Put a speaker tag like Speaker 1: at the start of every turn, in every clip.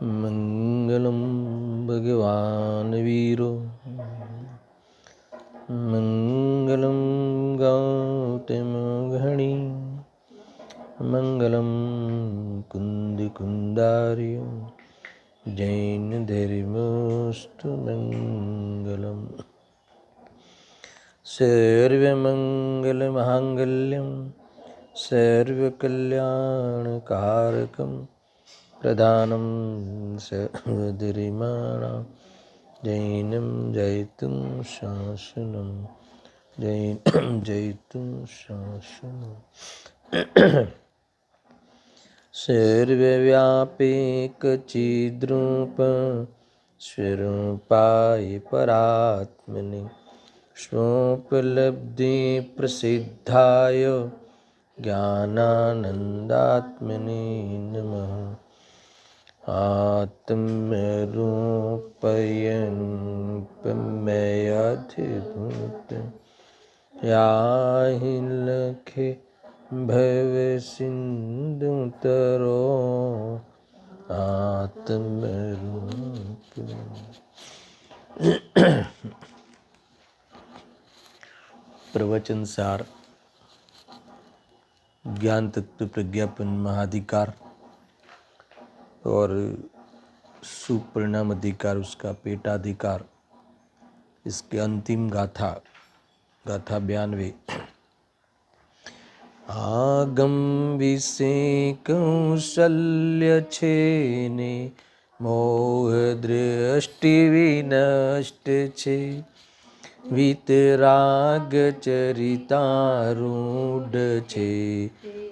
Speaker 1: मंगलम भगवान वीरो मंगलम गौतमघणि मंगलम कुंद कुंदार्य जैन धर्मोस्तु मंगलम सर्वमंगलमांगल्यं सर्वकल्याणकारकं प्रधानं सर्वधर्माणां जैनं जयतुं शासनं जयतुं शासनं सर्वव्यापीकचिद्रूप स्वरूपाय परात्मने स्वोपलब्धिप्रसिद्धाय ज्ञानानन्दात्मने नमः। आत्मरूपयन् पमयाधिभूत याहि लखे भवसिन्धुतरो आत्मरूप। प्रवचन सार ज्ञान तत्व प्रज्ञापन महाधिकार और सुपरिणाम अधिकार उसका पेटाधिकार, इसके अंतिम गाथा 92। आगम विषे कौशल्य छेने मोह दृष्टि विनष्ट छे वीतराग चरितारूढ़ छे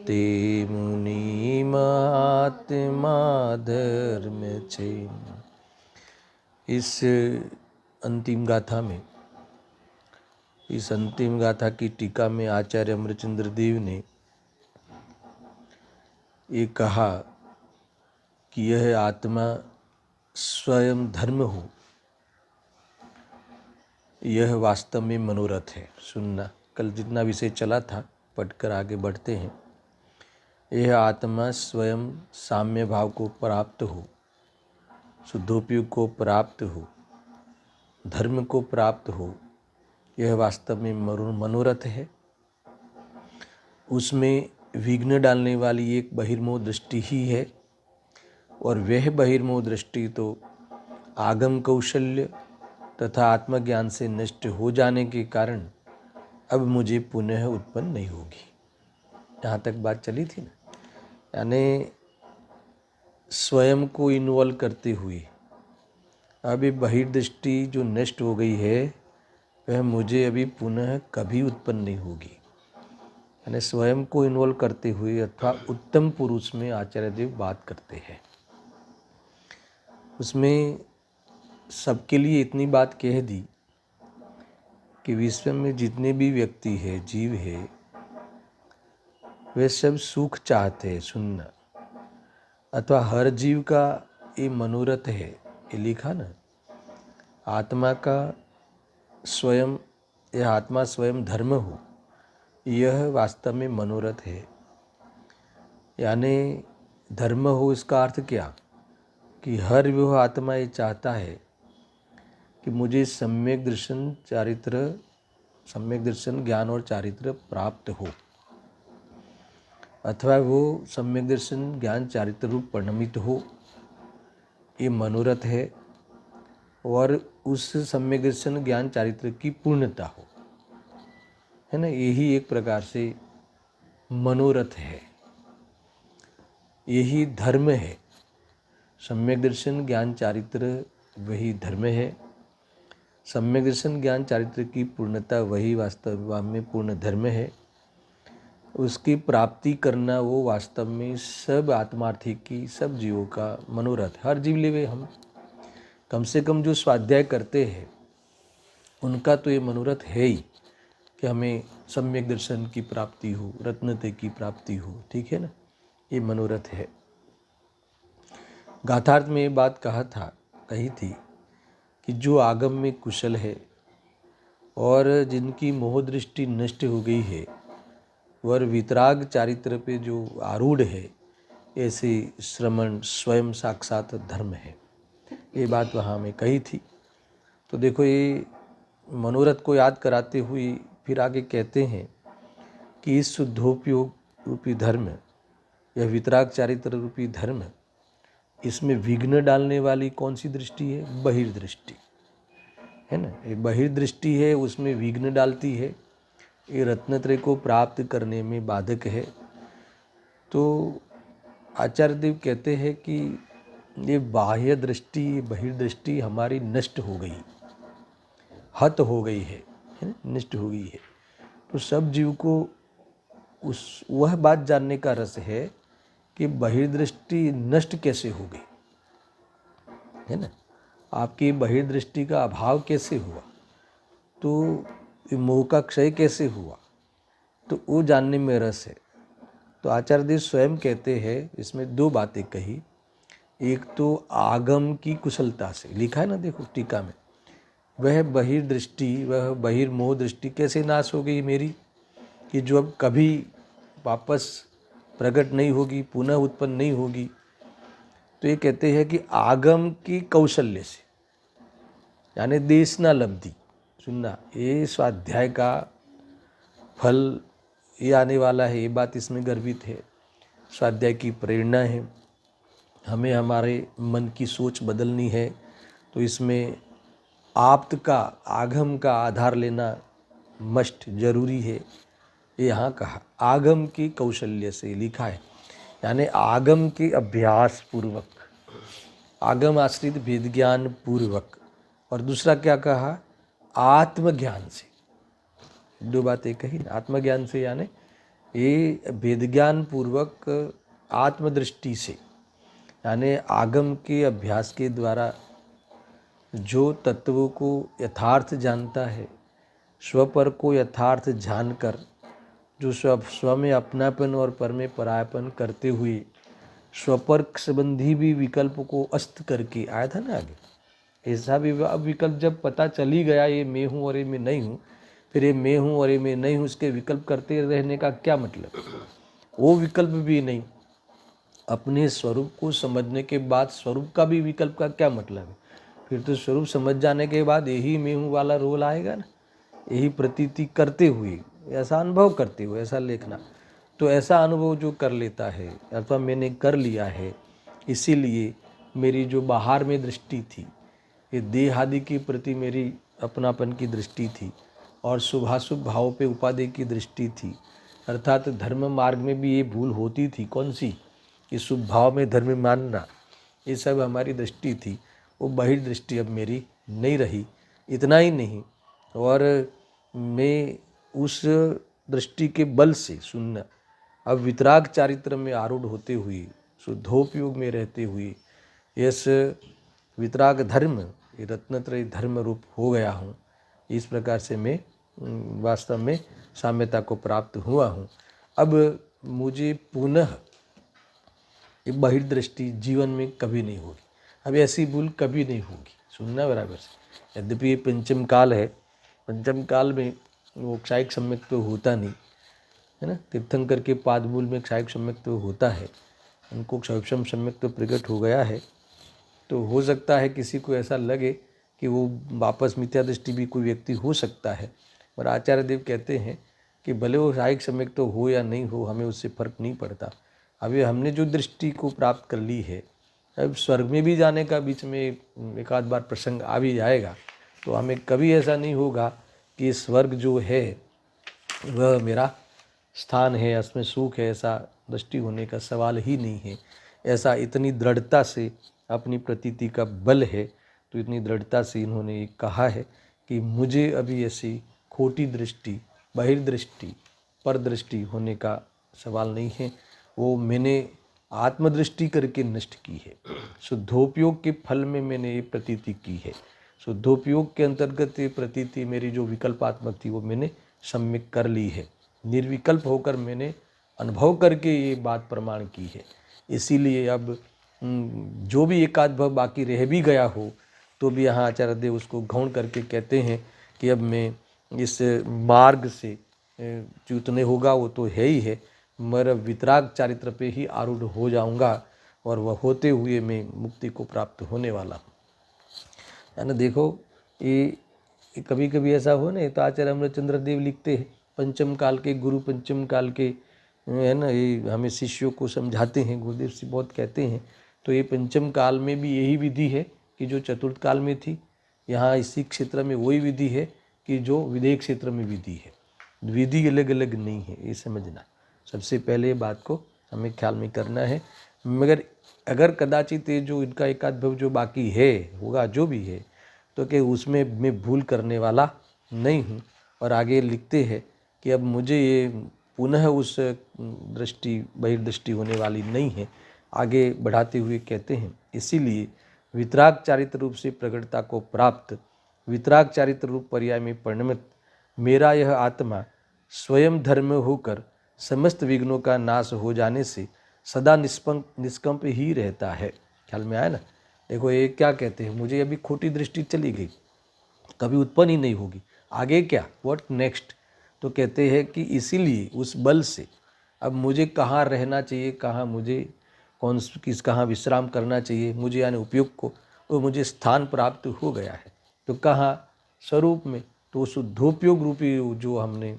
Speaker 1: ते मुनि महात्मा धर्म छे। इस अंतिम गाथा की टीका में आचार्य अमरचंद्र देव ने ये कहा कि यह आत्मा स्वयं धर्म हो, यह वास्तव में मनोरथ है। सुनना, कल जितना विषय चला था पढ़कर आगे बढ़ते हैं। यह आत्मा स्वयं साम्य भाव को प्राप्त हो, शुद्धोपयोग को प्राप्त हो, धर्म को प्राप्त हो, यह वास्तव में मनोरथ है। उसमें विघ्न डालने वाली एक बहिर्मोह दृष्टि ही है, और वह बहिर्मोह दृष्टि तो आगम कौशल्य तथा आत्मज्ञान से नष्ट हो जाने के कारण अब मुझे पुनः उत्पन्न नहीं होगी। यहाँ तक बात चली थी ना, यानी स्वयं को इन्वॉल्व करते हुए अभी बहिर्दृष्टि जो नष्ट हो गई है वह मुझे अभी पुनः कभी उत्पन्न नहीं होगी। यानी स्वयं को इन्वॉल्व करते हुए अथवा उत्तम पुरुष में आचार्य देव बात करते हैं। उसमें सबके लिए इतनी बात कह दी कि विश्व में जितने भी व्यक्ति है, जीव है, वे सब सुख चाहते हैं। सुनना, अथवा हर जीव का ये मनोरथ है। ये लिखा ना, आत्मा का स्वयं, यह आत्मा स्वयं धर्म हो, यह वास्तव में मनोरथ है। यानी धर्म हो, इसका अर्थ क्या कि हर वह आत्मा ये चाहता है कि मुझे सम्यक दर्शन ज्ञान और चारित्र प्राप्त हो, अथवा वो सम्यक दर्शन ज्ञान चारित्र रूप परिणमित हो, ये मनोरथ है। और उस सम्यक दर्शन ज्ञान चारित्र की पूर्णता हो, है ना, यही एक प्रकार से मनोरथ है, यही धर्म है। सम्यक दर्शन ज्ञान चारित्र वही धर्म है। सम्यक दर्शन ज्ञान चारित्र की पूर्णता वही वास्तव में पूर्ण धर्म है। उसकी प्राप्ति करना वो वास्तव में सब आत्मार्थी की, सब जीवों का मनोरथ। हर जीव लेवे, हम कम से कम जो स्वाध्याय करते हैं उनका तो ये मनोरथ है ही कि हमें सम्यक दर्शन की प्राप्ति हो, रत्नते की प्राप्ति हो। ठीक है ना, ये मनोरथ है। गाथार्थ में ये बात कही थी कि जो आगम में कुशल है और जिनकी मोह दृष्टि नष्ट हो गई है और वितराग चारित्र पे जो आरूढ़ है, ऐसे श्रवण स्वयं साक्षात धर्म है। ये बात वहाँ हमें कही थी। तो देखो, ये मनोरथ को याद कराते हुए फिर आगे कहते हैं कि इस शुद्धोपयोग रूपी धर्म, यह वितराग चारित्र रूपी धर्म, इसमें विघ्न डालने वाली कौन सी दृष्टि है? बहिर्दृष्टि है ना। ये बहिर्दृष्टि है, उसमें विघ्न डालती है। ये रत्नत्रय को प्राप्त करने में बाधक है। तो आचार्य देव कहते हैं कि ये बाह्य दृष्टि, बहिर्दृष्टि हमारी नष्ट हो गई, हत हो गई है ना, नष्ट हो गई है। तो सब जीव को उस वह बात जानने का रस है कि बहिर्दृष्टि नष्ट कैसे हो गई, है ना। आपकी बहिर्दृष्टि का अभाव कैसे हुआ, तो मोह का क्षय कैसे हुआ, तो वो जानने में रस है। तो आचार्य देव स्वयं कहते हैं, इसमें दो बातें कही। एक तो आगम की कुशलता से, लिखा है ना, देखो टीका में, वह बहिर्दृष्टि, वह बहिर्मोह दृष्टि कैसे नाश हो गई मेरी, कि जो अब कभी वापस प्रकट नहीं होगी, पुनः उत्पन्न नहीं होगी। तो ये कहते हैं कि आगम की कौशल्य से, यानी देशना लब्धि, सुनना, ये स्वाध्याय का फल ये आने वाला है, ये बात इसमें गर्भित है। स्वाध्याय की प्रेरणा है, हमें हमारे मन की सोच बदलनी है। तो इसमें आप्त का, आगम का आधार लेना मस्ट जरूरी है। ये यहाँ कहा आगम की कौशल्य से, लिखा है, यानी आगम के अभ्यास पूर्वक, आगम आश्रित वेद ज्ञान पूर्वक। और दूसरा क्या कहा? आत्मज्ञान से। दो बातें कही ना, आत्मज्ञान से यानी ये वेद ज्ञान पूर्वक आत्मदृष्टि से, यानी आगम के अभ्यास के द्वारा जो तत्वों को यथार्थ जानता है, स्वपर को यथार्थ जानकर, जो स्व में अपनापन और पर में परायपन करते हुए स्वपर संबंधी भी विकल्प को अस्त करके आया था ना आगे। ऐसा भी अब विकल्प जब पता चली गया, ये मैं हूँ और ये मैं नहीं हूँ, फिर ये मैं हूँ और ये मैं नहीं हूँ, इसके विकल्प करते रहने का क्या मतलब? वो विकल्प भी नहीं। अपने स्वरूप को समझने के बाद स्वरूप का भी विकल्प का क्या मतलब है? फिर तो स्वरूप समझ जाने के बाद यही मैं हूँ वाला रोल आएगा ना, यही प्रतीति करते हुए, ऐसा अनुभव करते हुए, ऐसा लेखना। तो ऐसा अनुभव जो कर लेता है, अथवा मैंने कर लिया है, इसीलिए मेरी जो बाहर में दृष्टि थी, ये देह आदि के प्रति मेरी अपनापन की दृष्टि थी, और शुभाशुभ भाव पे उपादेय की दृष्टि थी, अर्थात धर्म मार्ग में भी ये भूल होती थी। कौन सी? कि शुभ भाव में धर्म मानना, ये सब हमारी दृष्टि थी। वो बहिर्दृष्टि अब मेरी नहीं रही। इतना ही नहीं, और मैं उस दृष्टि के बल से, सुनना, अब वितराग चारित्र में आरूढ़ होते हुए, शुद्धोपयोग में रहते हुए, इस वितराग धर्म, ये रत्नत्रय धर्म रूप हो गया हूँ। इस प्रकार से मैं वास्तव में साम्यता को प्राप्त हुआ हूँ। अब मुझे पुनः ये बहिर्दृष्टि जीवन में कभी नहीं होगी। अब ऐसी भूल कभी नहीं होगी, सुनना बराबर से। यद्यपि ये पंचम काल है, पंचम काल में वो क्षायिक सम्यक तो होता नहीं है ना। तीर्थंकर के पादमूल में क्षायिक सम्यक तो होता है, उनको क्षयक्षम सम्यक तो प्रकट हो गया है। तो हो सकता है किसी को ऐसा लगे कि वो वापस मिथ्या दृष्टि भी कोई व्यक्ति हो सकता है, पर आचार्य देव कहते हैं कि भले वो क्षायिक सम्यक तो हो या नहीं हो, हमें उससे फर्क नहीं पड़ता। अभी हमने जो दृष्टि को प्राप्त कर ली है, अब स्वर्ग में भी जाने का बीच में एक आध बार प्रसंग आ भी जाएगा, तो हमें कभी ऐसा नहीं होगा कि स्वर्ग जो है वह मेरा स्थान है, उसमें सुख है, ऐसा दृष्टि होने का सवाल ही नहीं है। ऐसा इतनी दृढ़ता से अपनी प्रतीति का बल है, तो इतनी दृढ़ता से इन्होंने कहा है कि मुझे अभी ऐसी खोटी दृष्टि, बहिर्दृष्टि, परदृष्टि होने का सवाल नहीं है। वो मैंने आत्मदृष्टि करके नष्ट की है। शुद्धोपयोग के फल में मैंने ये प्रतीति की है। शुद्धोपयोग के अंतर्गत ये प्रतीति मेरी जो विकल्पात्मक थी, वो मैंने सम्यक कर ली है। निर्विकल्प होकर मैंने अनुभव करके ये बात प्रमाण की है। इसीलिए अब जो भी एकाध भाव बाकी रह भी गया हो, तो भी यहाँ आचार्य देव उसको गौण करके कहते हैं कि अब मैं इस मार्ग से च्युत नहीं होगा, वो तो है ही है, मैं वितराग चारित्र पे ही आरूढ़ हो जाऊंगा और वह होते हुए मैं मुक्ति को प्राप्त होने वाला हूँ। है ना, देखो ये कभी कभी ऐसा हो ना, तो आचार्य अमृतचंद्र देव लिखते हैं, पंचम काल के गुरु, पंचम काल के, है ना, ये हमें शिष्यों को समझाते हैं, गुरुदेव से बहुत कहते हैं। तो ये पंचम काल में भी यही विधि है कि जो चतुर्थ काल में थी, यहाँ इसी क्षेत्र में वही विधि है कि जो विदेह क्षेत्र में विधि है। विधि अलग अलग नहीं है, ये समझना। सबसे पहले बात को हमें ख्याल में करना है। मगर अगर कदाचित ये जो इनका एकाध भव जो बाकी है होगा, जो भी है, तो कि उसमें मैं भूल करने वाला नहीं हूँ। और आगे लिखते हैं कि अब मुझे ये पुनः उस दृष्टि बहिर्दृष्टि होने वाली नहीं है। आगे बढ़ाते हुए कहते हैं, इसीलिए वितराग चारित्र रूप से प्रगटता को प्राप्त, वितराग चारित्र रूप पर्याय में परिणमित मेरा यह आत्मा स्वयं धर्म होकर समस्त विघ्नों का नाश हो जाने से सदा निष्कंप ही रहता है। ख्याल में आया ना। देखो ये क्या कहते हैं, मुझे अभी खोटी दृष्टि चली गई, कभी उत्पन्न ही नहीं होगी, आगे क्या, व्हाट नेक्स्ट। तो कहते हैं कि इसीलिए उस बल से अब मुझे कहाँ रहना चाहिए, कहाँ मुझे कहाँ विश्राम करना चाहिए, मुझे यानी उपयोग को, वो मुझे स्थान प्राप्त हो गया है। तो कहाँ, स्वरूप में। तो शुद्धोपयोग रूपी जो हमने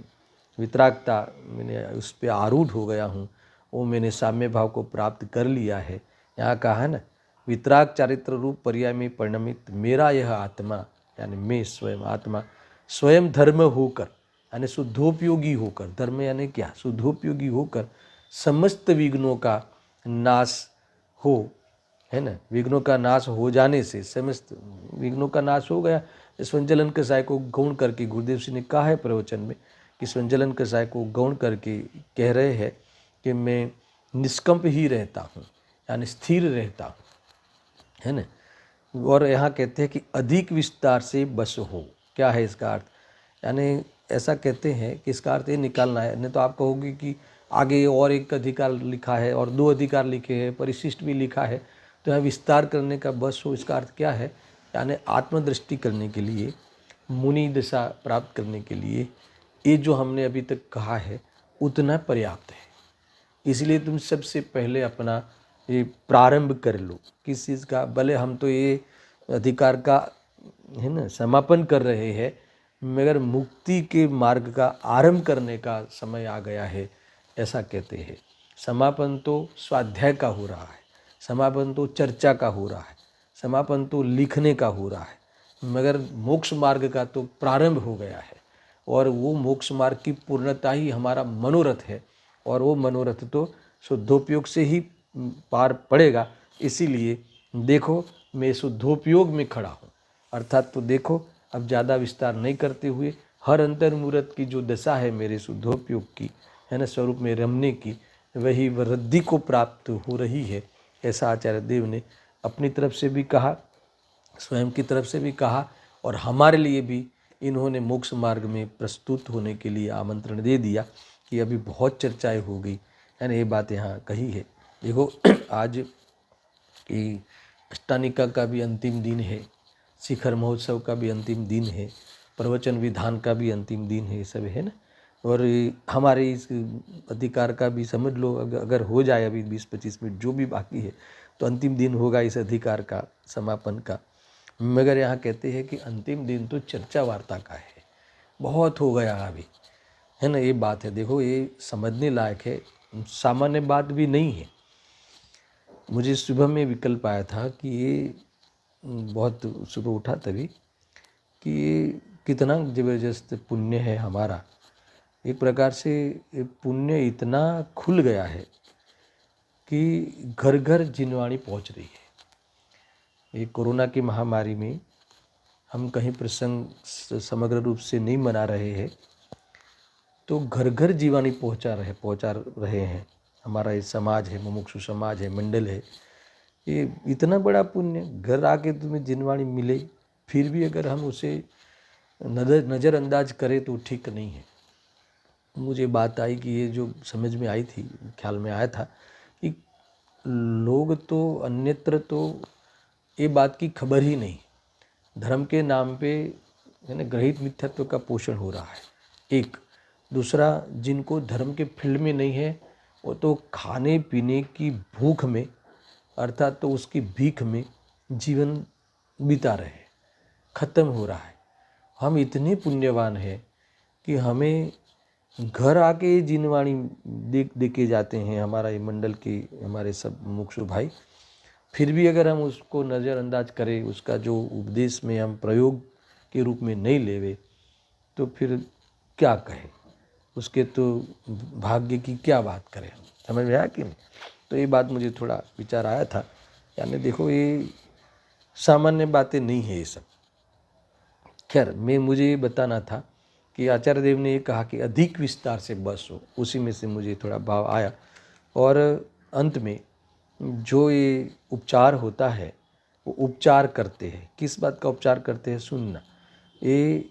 Speaker 1: वितरागता, मैंने उस पर आरूढ़ हो गया हूँ, वो मैंने साम्य भाव को प्राप्त कर लिया है। यहाँ कहा है ना, वितराग चारित्र रूप पर्याय में परिणमित मेरा यह आत्मा, यानी मैं स्वयं आत्मा, स्वयं धर्म होकर, यानी शुद्धोपयोगी होकर, धर्म यानी क्या, शुद्धोपयोगी होकर समस्त विघ्नों का नाश हो, है ना, विघ्नों का नाश हो जाने से, समस्त विघ्नों का नाश हो गया। स्वंजलन कसाय को गौण करके गुरुदेव जी ने कहा है प्रवचन में कि स्वंजलन कसाय को गौण करके कह रहे हैं कि मैं निष्कंप ही रहता हूँ, यानी स्थिर रहता हूँ, है ना। और यहाँ कहते हैं कि अधिक विस्तार से बस हो। क्या है इसका अर्थ, यानी ऐसा कहते हैं कि इसका अर्थ ये निकालना है। नहीं तो आप कहोगे कि आगे और एक अधिकार लिखा है और दो अधिकार लिखे हैं, परिशिष्ट भी लिखा है, तो यहाँ विस्तार करने का बस हो, इसका अर्थ क्या है, यानी आत्मदृष्टि करने के लिए, मुनि दशा प्राप्त करने के लिए ये जो हमने अभी तक कहा है उतना पर्याप्त है। इसलिए तुम सबसे पहले अपना ये प्रारंभ कर लो किस चीज़ का। भले हम तो ये अधिकार का, है ना, समापन कर रहे हैं, मगर मुक्ति के मार्ग का आरंभ करने का समय आ गया है, ऐसा कहते हैं। समापन तो स्वाध्याय का हो रहा है, समापन तो चर्चा का हो रहा है, समापन तो लिखने का हो रहा है, मगर मोक्ष मार्ग का तो प्रारंभ हो गया है। और वो मोक्ष मार्ग की पूर्णता ही हमारा मनोरथ है, और वो मनोरथ तो शुद्धोपयोग से ही पार पड़ेगा। इसीलिए देखो मैं शुद्धोपयोग में खड़ा हूँ, अर्थात तो देखो अब ज़्यादा विस्तार नहीं करते हुए हर अंतर्मुहूर्त की जो दशा है मेरे शुद्धोपयोग की, है ना, स्वरूप में रमने की, वही वृद्धि को प्राप्त हो रही है। ऐसा आचार्य देव ने अपनी तरफ से भी कहा, स्वयं की तरफ से भी कहा, और हमारे लिए भी इन्होंने मोक्ष मार्ग में प्रस्तुत होने के लिए आमंत्रण दे दिया कि अभी बहुत चर्चाएं हो गई, है ना, ये बात यहाँ कही है। देखो आज कि अष्टानिका का भी अंतिम दिन है, शिखर महोत्सव का भी अंतिम दिन है, प्रवचन विधान का भी अंतिम दिन है, ये सब है ना। और हमारे इस अधिकार का भी समझ लो, अगर हो जाए अभी 20-25 मिनट जो भी बाकी है, तो अंतिम दिन होगा इस अधिकार का समापन का। मगर यहाँ कहते हैं कि अंतिम दिन तो चर्चा वार्ता का है, बहुत हो गया अभी, है ना, ये बात है। देखो ये समझने लायक है, सामान्य बात भी नहीं है। मुझे सुबह में विकल्प आया था कि ये बहुत सुबह उठा तभी कि ये कितना ज़बरदस्त पुण्य है हमारा। एक प्रकार से ये पुण्य इतना खुल गया है कि घर घर जिनवाणी पहुंच रही है। ये कोरोना की महामारी में हम कहीं प्रसंग समग्र रूप से नहीं मना रहे हैं, तो घर घर जीवानी पहुंचा रहे हैं। हमारा ये समाज है, मुमुक्षु समाज है, मंडल है, ये इतना बड़ा पुण्य। घर आके तुम्हें जिनवाणी मिले, फिर भी अगर हम उसे नज़रअंदाज करें तो ठीक नहीं है। मुझे बात आई कि ये जो समझ में आई थी, ख्याल में आया था कि लोग तो अन्यत्र तो ये बात की खबर ही नहीं, धर्म के नाम पे, है ना, ग्रहित मिथ्यात्व का पोषण हो रहा है। एक दूसरा, जिनको धर्म के फील्ड में नहीं है वो तो खाने पीने की भूख में अर्थात तो उसकी भीख में जीवन बिता रहे हैं, खत्म हो रहा है। हम इतने पुण्यवान हैं कि हमें घर आके जिनवाणी दे के जाते हैं हमारा ये मंडल के हमारे सब मुक्षु भाई। फिर भी अगर हम उसको नज़रअंदाज करें, उसका जो उपदेश में हम प्रयोग के रूप में नहीं लेवे, तो फिर क्या कहें, उसके तो भाग्य की क्या बात करें हम। समझ में आया कि नहीं? तो ये बात मुझे थोड़ा विचार आया था। यानी देखो, ये सामान्य बातें नहीं है ये सब। खैर, मुझे ये बताना था कि आचार्य देव ने ये कहा कि अधिक विस्तार से बस हो, उसी में से मुझे थोड़ा भाव आया। और अंत में जो ये उपचार होता है वो उपचार करते हैं। किस बात का उपचार करते हैं? सुनना। ये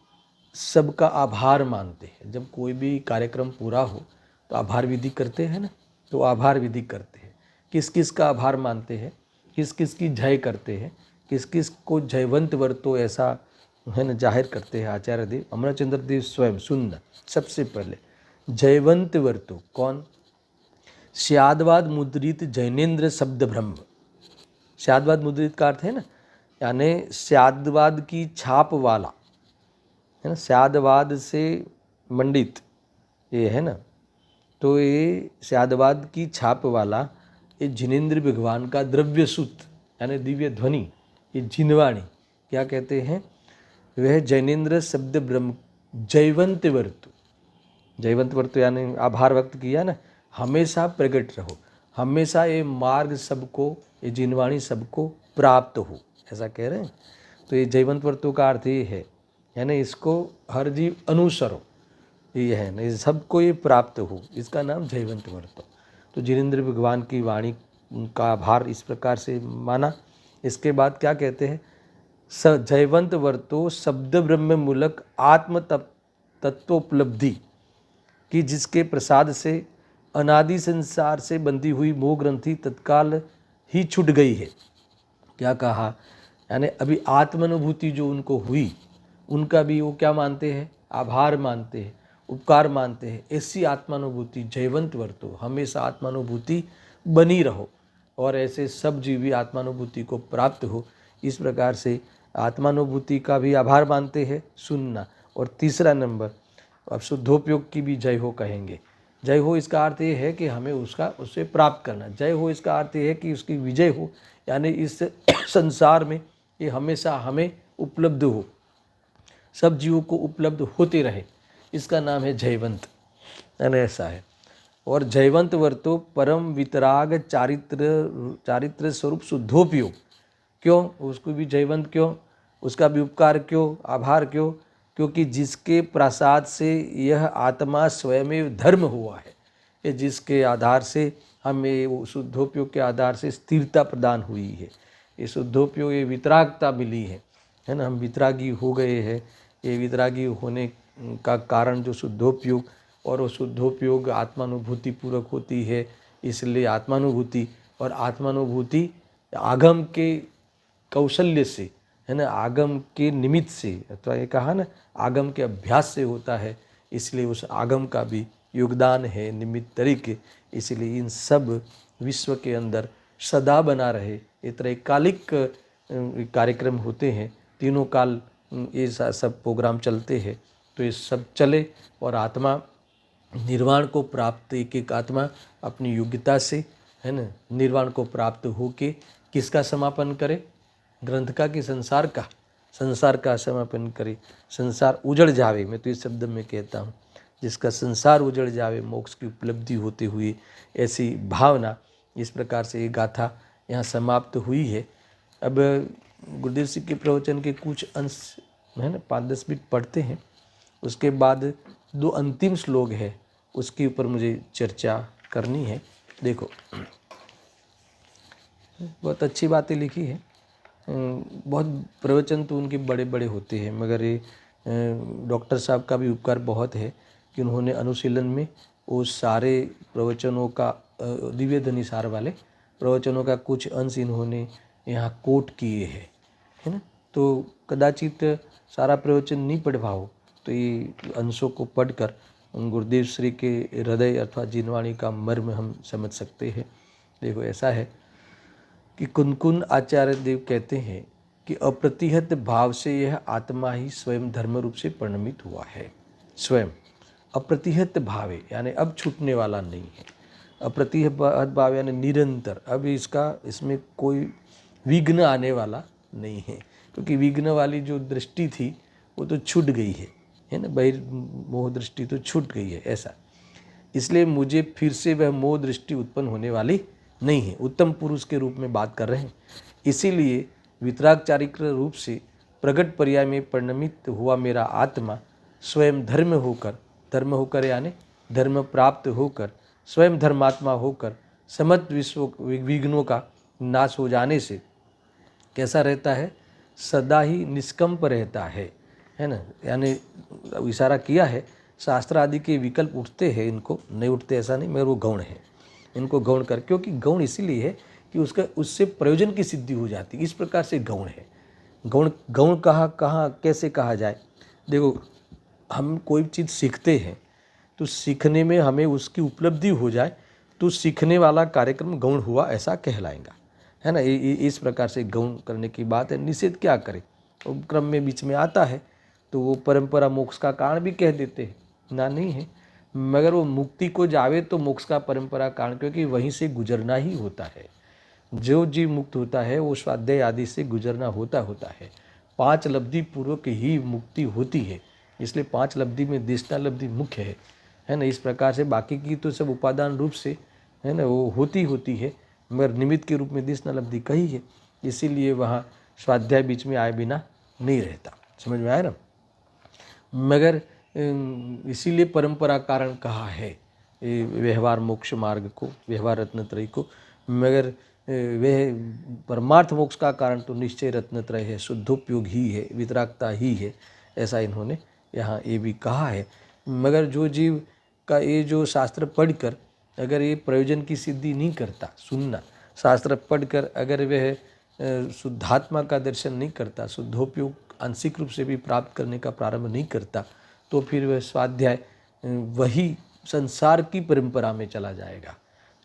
Speaker 1: सबका आभार मानते हैं। जब कोई भी कार्यक्रम पूरा हो तो आभार विधि करते हैं ना, तो आभार विधि करते हैं। किस किस का आभार मानते हैं, किस किस की जय करते हैं, किस किस को जयवंत वर्तो ऐसा है ना जाहिर करते हैं आचार्य देव, अमरचंद्र देव स्वयं। सुनना, सबसे पहले जयवंत वर्तो कौन? स्यादवाद मुद्रित जैनेन्द्र शब्द ब्रह्म। स्यादवाद मुद्रित का अर्थ है ना, यानी स्यादवाद की छाप वाला, है ना, स्यादवाद से मंडित ये है ना, तो ये स्यादवाद की छाप वाला ये जिनेन्द्र भगवान का द्रव्य सूत यानी दिव्य ध्वनि, ये जिनवाणी क्या कहते हैं? वह जैनेन्द्र शब्द ब्रह्म जयवंत वर्तु। जयवंत वर्तु यानी आभार व्यक्त किया ना, हमेशा प्रकट रहो, हमेशा ये मार्ग सबको, ये जिनवाणी सबको प्राप्त हो, ऐसा कह रहे हैं। तो ये जयवंत वर्तु का अर्थ ये है, यानी इसको हर जीव अनुसरो, ये है ना, ये सबको ये प्राप्त हो, इसका नाम जयवंत वर्तु। तो जिनेन्द्र भगवान की वाणी का आभार इस प्रकार से माना। इसके बाद क्या कहते हैं? जयवंत वर्तो शब्द ब्रह्म मूलक आत्म तत्वोपलब्धि कि जिसके प्रसाद से अनादि संसार से बंधी हुई मोह ग्रंथि तत्काल ही छूट गई है। क्या कहा? यानी अभी आत्मानुभूति जो उनको हुई, उनका भी वो क्या मानते हैं? आभार मानते हैं, उपकार मानते हैं। ऐसी आत्मानुभूति जयवंत वर्तो, हमेशा आत्मानुभूति बनी रहो और ऐसे सब जीव भी आत्मानुभूति को प्राप्त हो। इस प्रकार से आत्मानुभूति का भी आभार मानते हैं, सुनना। और तीसरा नंबर, अब शुद्धोपयोग की भी जय हो कहेंगे। जय हो इसका अर्थ ये है कि हमें उससे प्राप्त करना। जय हो इसका अर्थ ये है कि उसकी विजय हो, यानी इस संसार में ये हमेशा हमें उपलब्ध हो, सब जीवों को उपलब्ध होते रहे। इसका नाम है जयवंत, यानी ऐसा है। और जयवंत वर्तो परम वितराग चारित्र स्वरूप शुद्धोपयोग। क्यों उसको भी जयवंत क्यों? उसका भी उपकार क्यों, आभार क्यों? क्योंकि जिसके प्रसाद से यह आत्मा स्वयं धर्म हुआ है, ये जिसके आधार से हमें वो शुद्धोपयोग के आधार से स्थिरता प्रदान हुई है, ये शुद्धोपयोग, ये वितरागता मिली है ना, हम वितरागी हो गए हैं। ये वितरागी होने का कारण जो शुद्धोपयोग, और वो शुद्धोपयोग आत्मानुभूति पूर्वक होती है, इसलिए आत्मानुभूति। और आत्मानुभूति आगम के कौशल्य से, है ना, आगम के निमित्त से, अथवा ये कहा ना आगम के अभ्यास से होता है, इसलिए उस आगम का भी योगदान है निमित्त तरीके। इसलिए इन सब विश्व के अंदर सदा बना रहे, ये त्रैकालिक कार्यक्रम होते हैं, तीनों काल ये सब प्रोग्राम चलते हैं। तो ये सब चले और आत्मा निर्वाण को प्राप्त, एक एक आत्मा अपनी योग्यता से, है ना, निर्वाण को प्राप्त होके किसका समापन करे? ग्रंथ का कि संसार का? संसार का समापन करे, संसार उजड़ जावे। मैं तो इस शब्द में कहता हूँ, जिसका संसार उजड़ जावे, मोक्ष की उपलब्धि होते हुए, ऐसी भावना। इस प्रकार से ये गाथा यहाँ समाप्त हुई है। अब गुरुदेव सिंह के प्रवचन के कुछ अंश, है ना, 5-10 मिनट पढ़ते हैं, उसके बाद 2 अंतिम श्लोक है, उसके ऊपर मुझे चर्चा करनी है। देखो, बहुत अच्छी बातें लिखी है। बहुत प्रवचन तो उनके बड़े बड़े होते हैं, मगर ये डॉक्टर साहब का भी उपकार बहुत है कि उन्होंने अनुशीलन में वो सारे प्रवचनों का, दिव्य ध्वनि सार वाले प्रवचनों का कुछ अंश इन्होंने यहाँ कोट किए हैं, है ना। तो कदाचित सारा प्रवचन नहीं पढ़ पाओ, तो ये अंशों को पढ़कर गुरुदेव श्री के हृदय अथवा जिनवाणी का मर्म हम समझ सकते हैं। देखो ऐसा है कि कुनकुन आचार्य देव कहते हैं कि अप्रतिहत भाव से यह आत्मा ही स्वयं धर्म रूप से परिणमित हुआ है। स्वयं अप्रतिहत भाव है, यानी अब छूटने वाला नहीं है। अप्रतिहत भाव यानी निरंतर, अब इसमें कोई विघ्न आने वाला नहीं है, क्योंकि विघ्न वाली जो दृष्टि थी वो तो छूट गई है ना, बहिर्मोह दृष्टि तो छूट गई है ऐसा। इसलिए मुझे फिर से वह मोह दृष्टि उत्पन्न होने वाली नहीं है। उत्तम पुरुष के रूप में बात कर रहे हैं, इसीलिए वितराग चारित्र रूप से प्रगट पर्याय में परिणमित हुआ मेरा आत्मा स्वयं धर्म होकर यानी धर्म प्राप्त होकर, स्वयं धर्मात्मा होकर समस्त विश्व विघ्नों का नाश हो जाने से कैसा रहता है, सदा ही निष्कंप रहता है ना। यानी इशारा किया है, शास्त्र आदि के विकल्प उठते हैं, इनको नहीं उठते ऐसा नहीं, मगर वो गौण है, इनको गौण कर, क्योंकि गौण इसीलिए है कि उससे प्रयोजन की सिद्धि हो जाती, इस प्रकार से गौण है। गौण कहाँ कैसे कहा जाए। देखो हम कोई चीज़ सीखते हैं तो सीखने में हमें उसकी उपलब्धि हो जाए तो सीखने वाला कार्यक्रम गौण हुआ ऐसा कहलाएगा, है ना। इस प्रकार से गौण करने की बात है। निषेध क्या करें, क्रम में बीच में आता है तो वो परंपरा मोक्ष का कारण भी कह देते हैं ना, नहीं है, मगर वो मुक्ति को जावे तो मोक्ष का परंपरा कारण, क्योंकि वहीं से गुजरना ही होता है। जो जीव मुक्त होता है वो स्वाध्याय आदि से गुजरना होता है। 5 लब्धि पूर्वक ही मुक्ति होती है, इसलिए 5 लब्धि में दिष्टा लब्धि मुख्य है ना। इस प्रकार से बाकी की तो सब उपादान रूप से है ना वो होती है, मगर निमित्त के रूप में दिष्टा लब्धि कही है, इसीलिए वहाँ स्वाध्याय बीच में आए बिना नहीं रहता। समझ में आया ना। मगर इसीलिए परंपरा कारण कहा है व्यवहार मोक्ष मार्ग को, व्यवहार रत्नत्रय को, मगर वह परमार्थ मोक्ष का कारण तो निश्चय रत्नत्रय है, शुद्धोपयोग ही है, वितरागता ही है, ऐसा इन्होंने यहाँ ये भी कहा है। मगर जो जीव का ये जो शास्त्र पढ़कर अगर ये प्रयोजन की सिद्धि नहीं करता, सुनना शास्त्र पढ़कर अगर वह शुद्धात्मा का दर्शन नहीं करता, शुद्धोपयोग आंशिक रूप से भी प्राप्त करने का प्रारंभ नहीं करता, तो फिर वह स्वाध्याय वही संसार की परंपरा में चला जाएगा,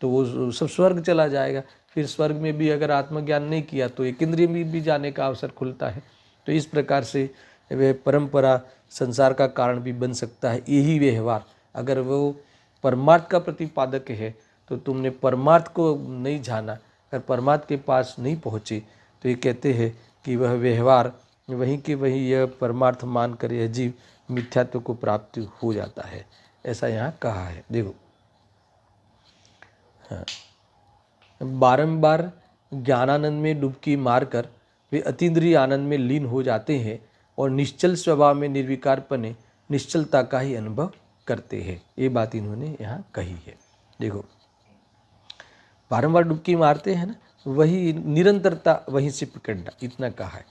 Speaker 1: तो वो सब स्वर्ग चला जाएगा। फिर स्वर्ग में भी अगर आत्मज्ञान नहीं किया तो एक इंद्रिय में भी जाने का अवसर खुलता है। तो इस प्रकार से वह परंपरा संसार का कारण भी बन सकता है। यही व्यवहार अगर वो परमार्थ का प्रतिपादक है तो तुमने परमार्थ को नहीं जाना, अगर परमार्थ के पास नहीं पहुँचे, तो ये कहते हैं कि वह व्यवहार वहीं के वहीं यह परमार्थ मान कर यह जीव मिथ्यात्व को प्राप्त हो जाता है, ऐसा यहाँ कहा है। देखो हाँ, बारंबार ज्ञानानंद में डुबकी मारकर वे अतीन्द्रिय आनंद में लीन हो जाते हैं और निश्चल स्वभाव में निर्विकारपने निश्चलता का ही अनुभव करते हैं। ये बात इन्होंने यहाँ कही है। देखो बारंबार डुबकी मारते हैं ना, वही निरंतरता वहीं से पकड़ना, इतना कहा है।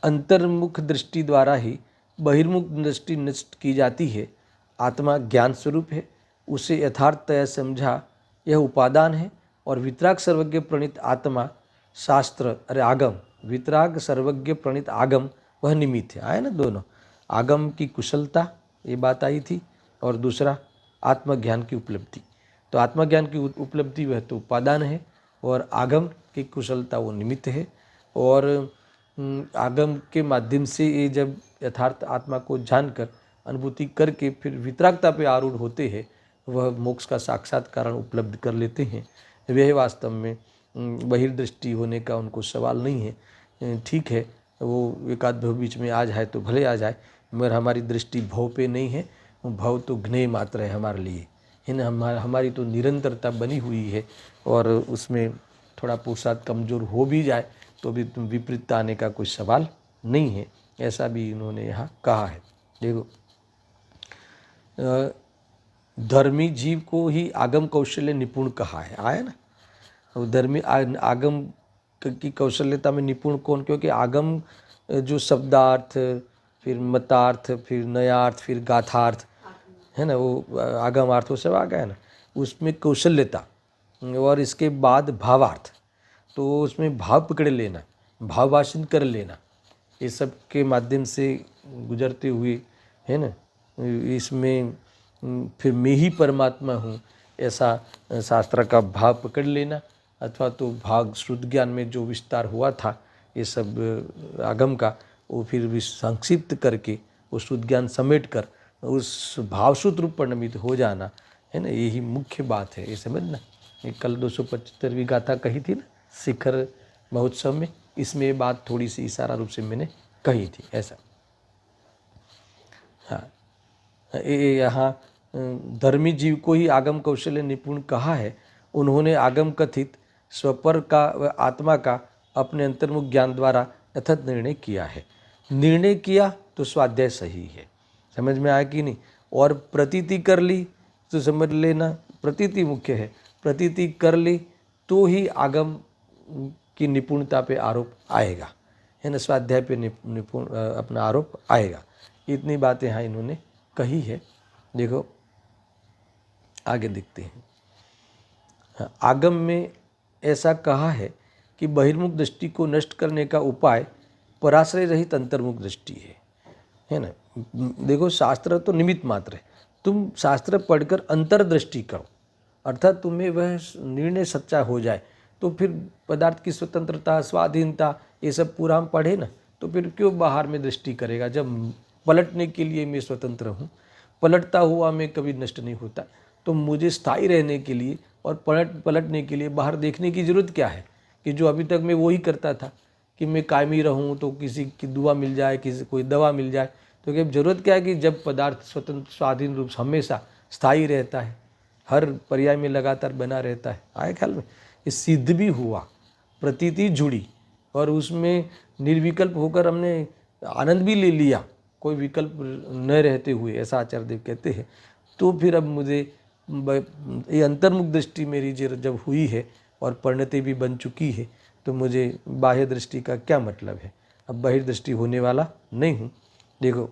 Speaker 1: अंतर्मुख दृष्टि द्वारा ही बहिर्मुख दृष्टि नष्ट की जाती है। आत्मा ज्ञान स्वरूप है, उसे यथार्थतया समझा यह उपादान है, और वितराग सर्वज्ञ प्रणीत आत्मा शास्त्र आगम, वितराग सर्वज्ञ प्रणीत आगम वह निमित्त है। आए ना दोनों, आगम की कुशलता ये बात आई थी, और दूसरा आत्मज्ञान की उपलब्धि। तो आत्मज्ञान की उपलब्धि वह तो उपादान है, और आगम की कुशलता वो निमित्त है। और आगम के माध्यम से ये जब यथार्थ आत्मा को जानकर अनुभूति करके फिर वितरागता पे आरूढ़ होते हैं, वह मोक्ष का साक्षात कारण उपलब्ध कर लेते हैं। वह वास्तव में बहिर्दृष्टि होने का उनको सवाल नहीं है। ठीक है, वो एकाध भव बीच में आ जाए तो भले आ जाए, मगर हमारी दृष्टि भव पे नहीं है, भव तो ज्ञेय मात्र है हमारे लिए, है ना। हमारी तो निरंतरता बनी हुई है, और उसमें थोड़ा पुरुषार्थ कमज़ोर हो भी जाए तो भी विपरीतता आने का कोई सवाल नहीं है, ऐसा भी इन्होंने यहाँ कहा है। देखो धर्मी जीव को ही आगम कौशल्य निपुण कहा है, आया ना। तो धर्मी आगम की कौशल्यता में निपुण कौन, क्योंकि आगम जो शब्दार्थ, फिर मतार्थ, फिर नयार्थ, फिर गाथार्थ है ना, वो आगम अर्थों से आ गया ना, उसमें कौशल्यता, और इसके बाद भावार्थ, तो उसमें भाव पकड़ लेना, भावभाषण कर लेना, ये सब के माध्यम से गुजरते हुए है ना, इसमें फिर मैं ही परमात्मा हूँ, ऐसा शास्त्र का भाव पकड़ लेना, अथवा तो भाग शुद्ध ज्ञान में जो विस्तार हुआ था ये सब आगम का, वो फिर भी संक्षिप्त करके वो शुद्ध ज्ञान समेट कर उस भावशुद्ध रूप परिणमित हो जाना है ना, यही मुख्य बात है। ये समझना, ये कल 275वीं गाथा कही थी ना शिखर महोत्सव में, इसमें ये बात थोड़ी सी इशारा रूप से मैंने कही थी ऐसा। हाँ, यहाँ धर्मी जीव को ही आगम कौशल्य निपुण कहा है। उन्होंने आगम कथित स्वपर का व आत्मा का अपने अंतर्मुख ज्ञान द्वारा यथार्थ निर्णय किया है। निर्णय किया तो स्वाध्याय सही है, समझ में आया कि नहीं। और प्रतीति कर ली तो समझ लेना, प्रतीति मुख्य है, प्रतीति कर ली तो ही आगम की निपुणता पे आरोप आएगा, है ना, स्वाध्याय पे निपुण अपना आरोप आएगा। इतनी बातें यहाँ इन्होंने कही है। देखो आगे देखते हैं। हाँ, आगम में ऐसा कहा है कि बहिर्मुख दृष्टि को नष्ट करने का उपाय पराश्रय रहित अंतर्मुख दृष्टि है ना। देखो शास्त्र तो निमित्त मात्र है, तुम शास्त्र पढ़कर अंतर्दृष्टि करो, अर्थात तुम्हें वह निर्णय सच्चा हो जाए, तो फिर पदार्थ की स्वतंत्रता, स्वाधीनता, ये सब पूरा हम पढ़े ना, तो फिर क्यों बाहर में दृष्टि करेगा। जब पलटने के लिए मैं स्वतंत्र हूँ, पलटता हुआ मैं कभी नष्ट नहीं होता, तो मुझे स्थायी रहने के लिए और पलटने के लिए बाहर देखने की ज़रूरत क्या है, कि जो अभी तक मैं वही करता था कि मैं कायमी रहूँ, तो किसी की दुआ मिल जाए, किसी कोई दवा मिल जाए, तो क्या ज़रूरत क्या है कि जब पदार्थ स्वतंत्र स्वाधीन रूप से हमेशा स्थायी रहता है, हर पर्याय में लगातार बना रहता है। आए ख्याल में, ये सिद्ध भी हुआ, प्रतीति जुड़ी और उसमें निर्विकल्प होकर हमने आनंद भी ले लिया, कोई विकल्प न रहते हुए, ऐसा आचार्य देव कहते हैं। तो फिर अब मुझे ये अंतर्मुख दृष्टि मेरी जब हुई है और परिणति भी बन चुकी है, तो मुझे बाह्य दृष्टि का क्या मतलब है, अब बहिर्दृष्टि होने वाला नहीं हूँ। देखो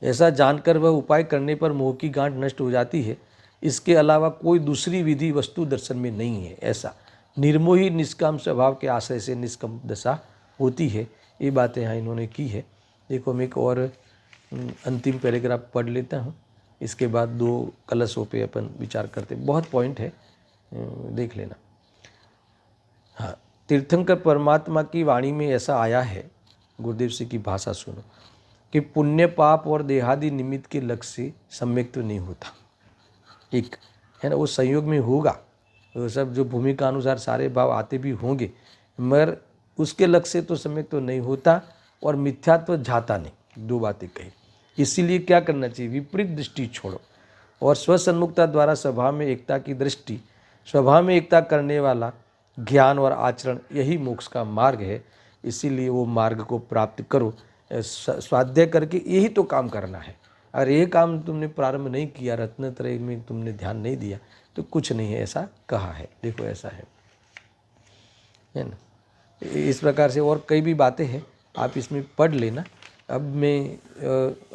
Speaker 1: ऐसा जानकर वह उपाय करने पर मोह की गांठ नष्ट हो जाती है, इसके अलावा कोई दूसरी विधि वस्तु दर्शन में नहीं है। ऐसा निर्मोही निष्काम स्वभाव के आश्रय से निष्कम दशा होती है। ये बातें यहाँ इन्होंने की है। देखो मैं एक और अंतिम पैराग्राफ पढ़ लेता हूँ, इसके बाद 2 कलशों पे अपन विचार करते। बहुत पॉइंट है, देख लेना। हाँ, तीर्थंकर परमात्मा की वाणी में ऐसा आया है, गुरुदेव सिंह की भाषा सुनो, कि पुण्य पाप और देहादि निमित्त के लक्ष्य से सम्यक तो नहीं होता। एक है ना, वो संयोग में होगा, वो सब जो भूमिका अनुसार सारे भाव आते भी होंगे, मगर उसके लक्ष्य से तो सम्यक तो नहीं होता और मिथ्यात्व जाता नहीं। 2 बातें कही। इसीलिए क्या करना चाहिए, विपरीत दृष्टि छोड़ो और स्वसन्मुखता द्वारा स्वभाव में एकता की दृष्टि, स्वभाव में एकता करने वाला ज्ञान और आचरण, यही मोक्ष का मार्ग है। इसीलिए वो मार्ग को प्राप्त करो, स्वाध्याय करके यही तो काम करना है। अगर ये काम तुमने प्रारंभ नहीं किया, रत्नत्रय में तुमने ध्यान नहीं दिया, तो कुछ नहीं है, ऐसा कहा है। देखो ऐसा है ना। इस प्रकार से और कई भी बातें हैं, आप इसमें पढ़ लेना। अब मैं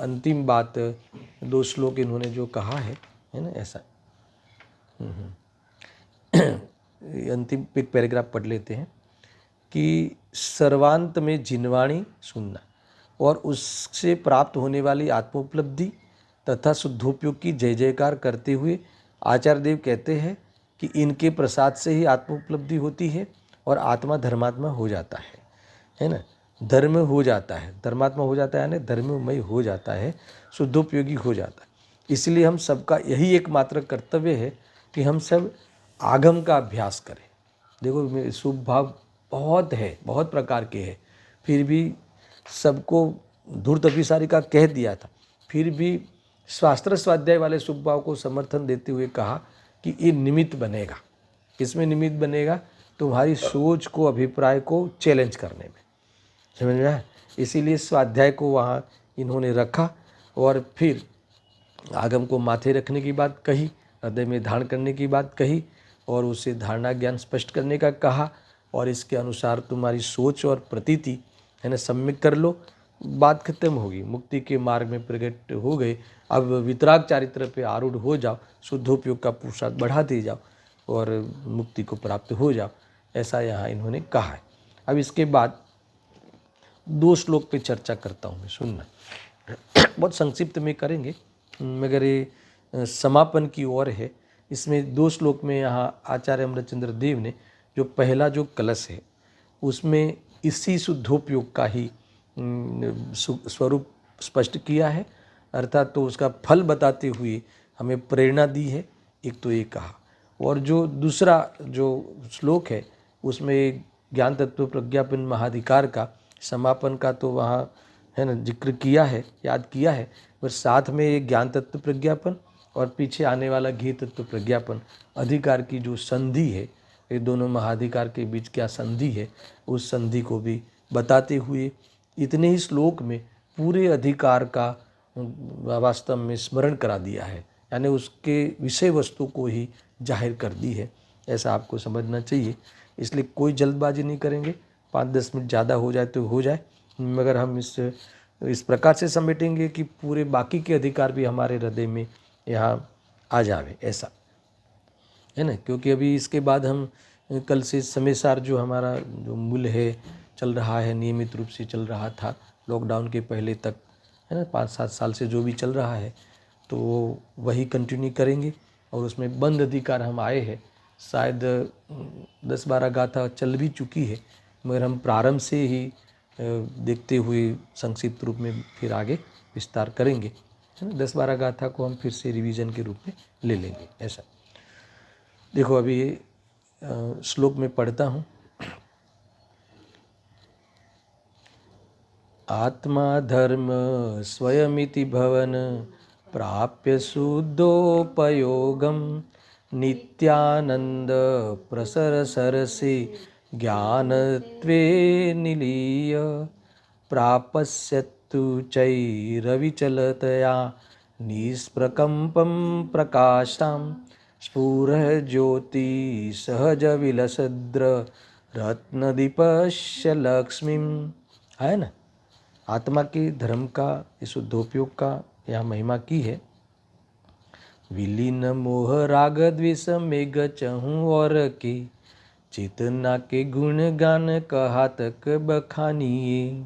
Speaker 1: अंतिम बात 2 श्लोक इन्होंने जो कहा है ना, ऐसा अंतिम एक पैराग्राफ पढ़ लेते हैं कि सर्वांत में जिनवाणी सुनना और उससे प्राप्त होने वाली आत्मोपलब्धि तथा शुद्धोपयोग की जय जयकार करते हुए आचार्य देव कहते हैं कि इनके प्रसाद से ही आत्मोपलब्धि होती है और आत्मा धर्मात्मा हो जाता है ना, धर्म हो जाता है, धर्मात्मा हो जाता है, यानी धर्ममय हो जाता है, शुद्धोपयोगी हो जाता है। इसलिए हम सबका यही एकमात्र कर्तव्य है कि हम सब आगम का अभ्यास करें। देखो शुभ भाव बहुत है, बहुत प्रकार के हैं, फिर भी सबको धूर्त अभिसारी का कह दिया था, फिर भी शास्त्र स्वाध्याय वाले शुभ भाव को समर्थन देते हुए कहा कि ये निमित्त बनेगा। किसमें निमित्त बनेगा, तुम्हारी सोच को, अभिप्राय को चैलेंज करने में, समझ में आया। इसीलिए स्वाध्याय को वहाँ इन्होंने रखा और फिर आगम को माथे रखने की बात कही, हृदय में धारण करने की बात कही और उसे धारणा ज्ञान स्पष्ट करने का कहा, और इसके अनुसार तुम्हारी सोच और प्रतीति है ना सम्यक कर लो, बात खत्म होगी। मुक्ति के मार्ग में प्रकट हो गए, अब वितराग चारित्र पे आरूढ़ हो जाओ, शुद्धोपयोग का पुरुषार्थ बढ़ाते जाओ और मुक्ति को प्राप्त हो जाओ, ऐसा यहाँ इन्होंने कहा है। अब इसके बाद 2 श्लोक पे चर्चा करता हूँ मैं, सुनना बहुत संक्षिप्त में करेंगे, मगर ये समापन की ओर है। इसमें 2 श्लोक में यहाँ आचार्य अमृतचंद्र देव ने जो पहला जो कलश है उसमें इसी शुद्धोपयोग का ही स्वरूप स्पष्ट किया है, अर्थात तो उसका फल बताते हुए हमें प्रेरणा दी है। एक तो ये कहा, और जो दूसरा जो श्लोक है उसमें ज्ञान तत्व प्रज्ञापन महाधिकार का समापन का तो वहाँ है ना जिक्र किया है, याद किया है, पर साथ में ये ज्ञान तत्व प्रज्ञापन और पीछे आने वाला घी तत्व प्रज्ञापन अधिकार की जो संधि है, ये दोनों महाधिकार के बीच क्या संधि है, उस संधि को भी बताते हुए इतने ही श्लोक में पूरे अधिकार का वास्तव में स्मरण करा दिया है, यानी उसके विषय वस्तु को ही जाहिर कर दी है। ऐसा आपको समझना चाहिए। इसलिए कोई जल्दबाजी नहीं करेंगे, 5-10 मिनट ज़्यादा हो जाए तो हो जाए, मगर हम इस प्रकार से समेटेंगे कि पूरे बाकी के अधिकार भी हमारे हृदय में यहाँ आ जावे, ऐसा है ना। क्योंकि अभी इसके बाद हम कल से समयसार जो हमारा जो मूल्य है चल रहा है, नियमित रूप से चल रहा था लॉकडाउन के पहले तक, है ना, 5-7 साल से जो भी चल रहा है, तो वही कंटिन्यू करेंगे। और उसमें बंद अधिकार हम आए हैं, शायद 10-12 गाथा चल भी चुकी है, मगर हम प्रारंभ से ही देखते हुए संक्षिप्त रूप में फिर आगे विस्तार करेंगे, है ना। 10-12 गाथा को हम फिर से रिवीजन के रूप में ले लेंगे, ऐसा। देखो अभी ये श्लोक में पढ़ता हूँ। आत्मा धर्म स्वयमिति भवन प्राप्य शुद्धोपयोगम नित्यानंद प्रसर सरसि ज्ञानत्वे निलीय प्रापस्यतु चैरविचलतया निष्प्रकम्पं प्रकाशां स्फुरः ज्योति सहज विलसद्र रत्नदीपस्य लक्ष्मीं, है ना। आत्मा के धर्म का इस शुद्धोपयोग का यहाँ महिमा की है। विलीन मोह राग द्वेष मेघ चहूँ और के चेतना के गुण गान कहा तक बखानिए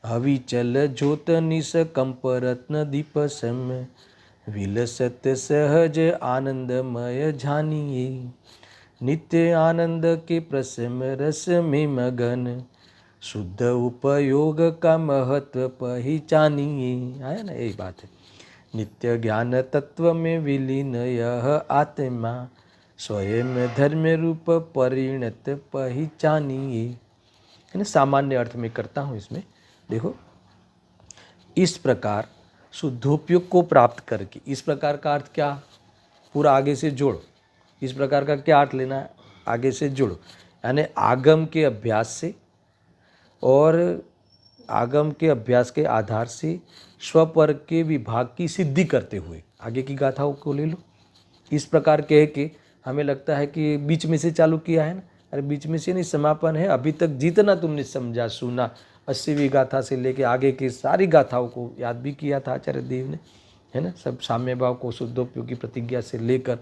Speaker 1: अविचल ज्योत निस कंप रत्न दीप सम विलसत सहज आनंदमय जानिए नित्य आनंद के प्रसम रस में मगन शुद्ध उपयोग का महत्व पहचानिए, है ना, यही बात है। नित्य ज्ञान तत्व में विलीन यह आत्मा स्वयं धर्म रूप परिणत पहचानिए, है ना। सामान्य अर्थ में करता हूँ इसमें। देखो, इस प्रकार शुद्धोपयोग को प्राप्त करके, इस प्रकार का अर्थ क्या, पूरा आगे से जोड़ो। इस प्रकार का क्या अर्थ लेना है, आगे से जोड़ो, यानी आगम के अभ्यास से और आगम के अभ्यास के आधार से स्वपर के विभाग की सिद्धि करते हुए आगे की गाथाओं को ले लो। इस प्रकार कह के हमें लगता है कि बीच में से चालू किया है ना, अरे बीच में से नहीं, समापन है। अभी तक जितना तुमने समझा सुना, 80वीं गाथा से लेके आगे की सारी गाथाओं को याद भी किया था आचार्य देव ने, है ना। सब साम्य भाव को शुद्धोपयोगी प्रतिज्ञा से लेकर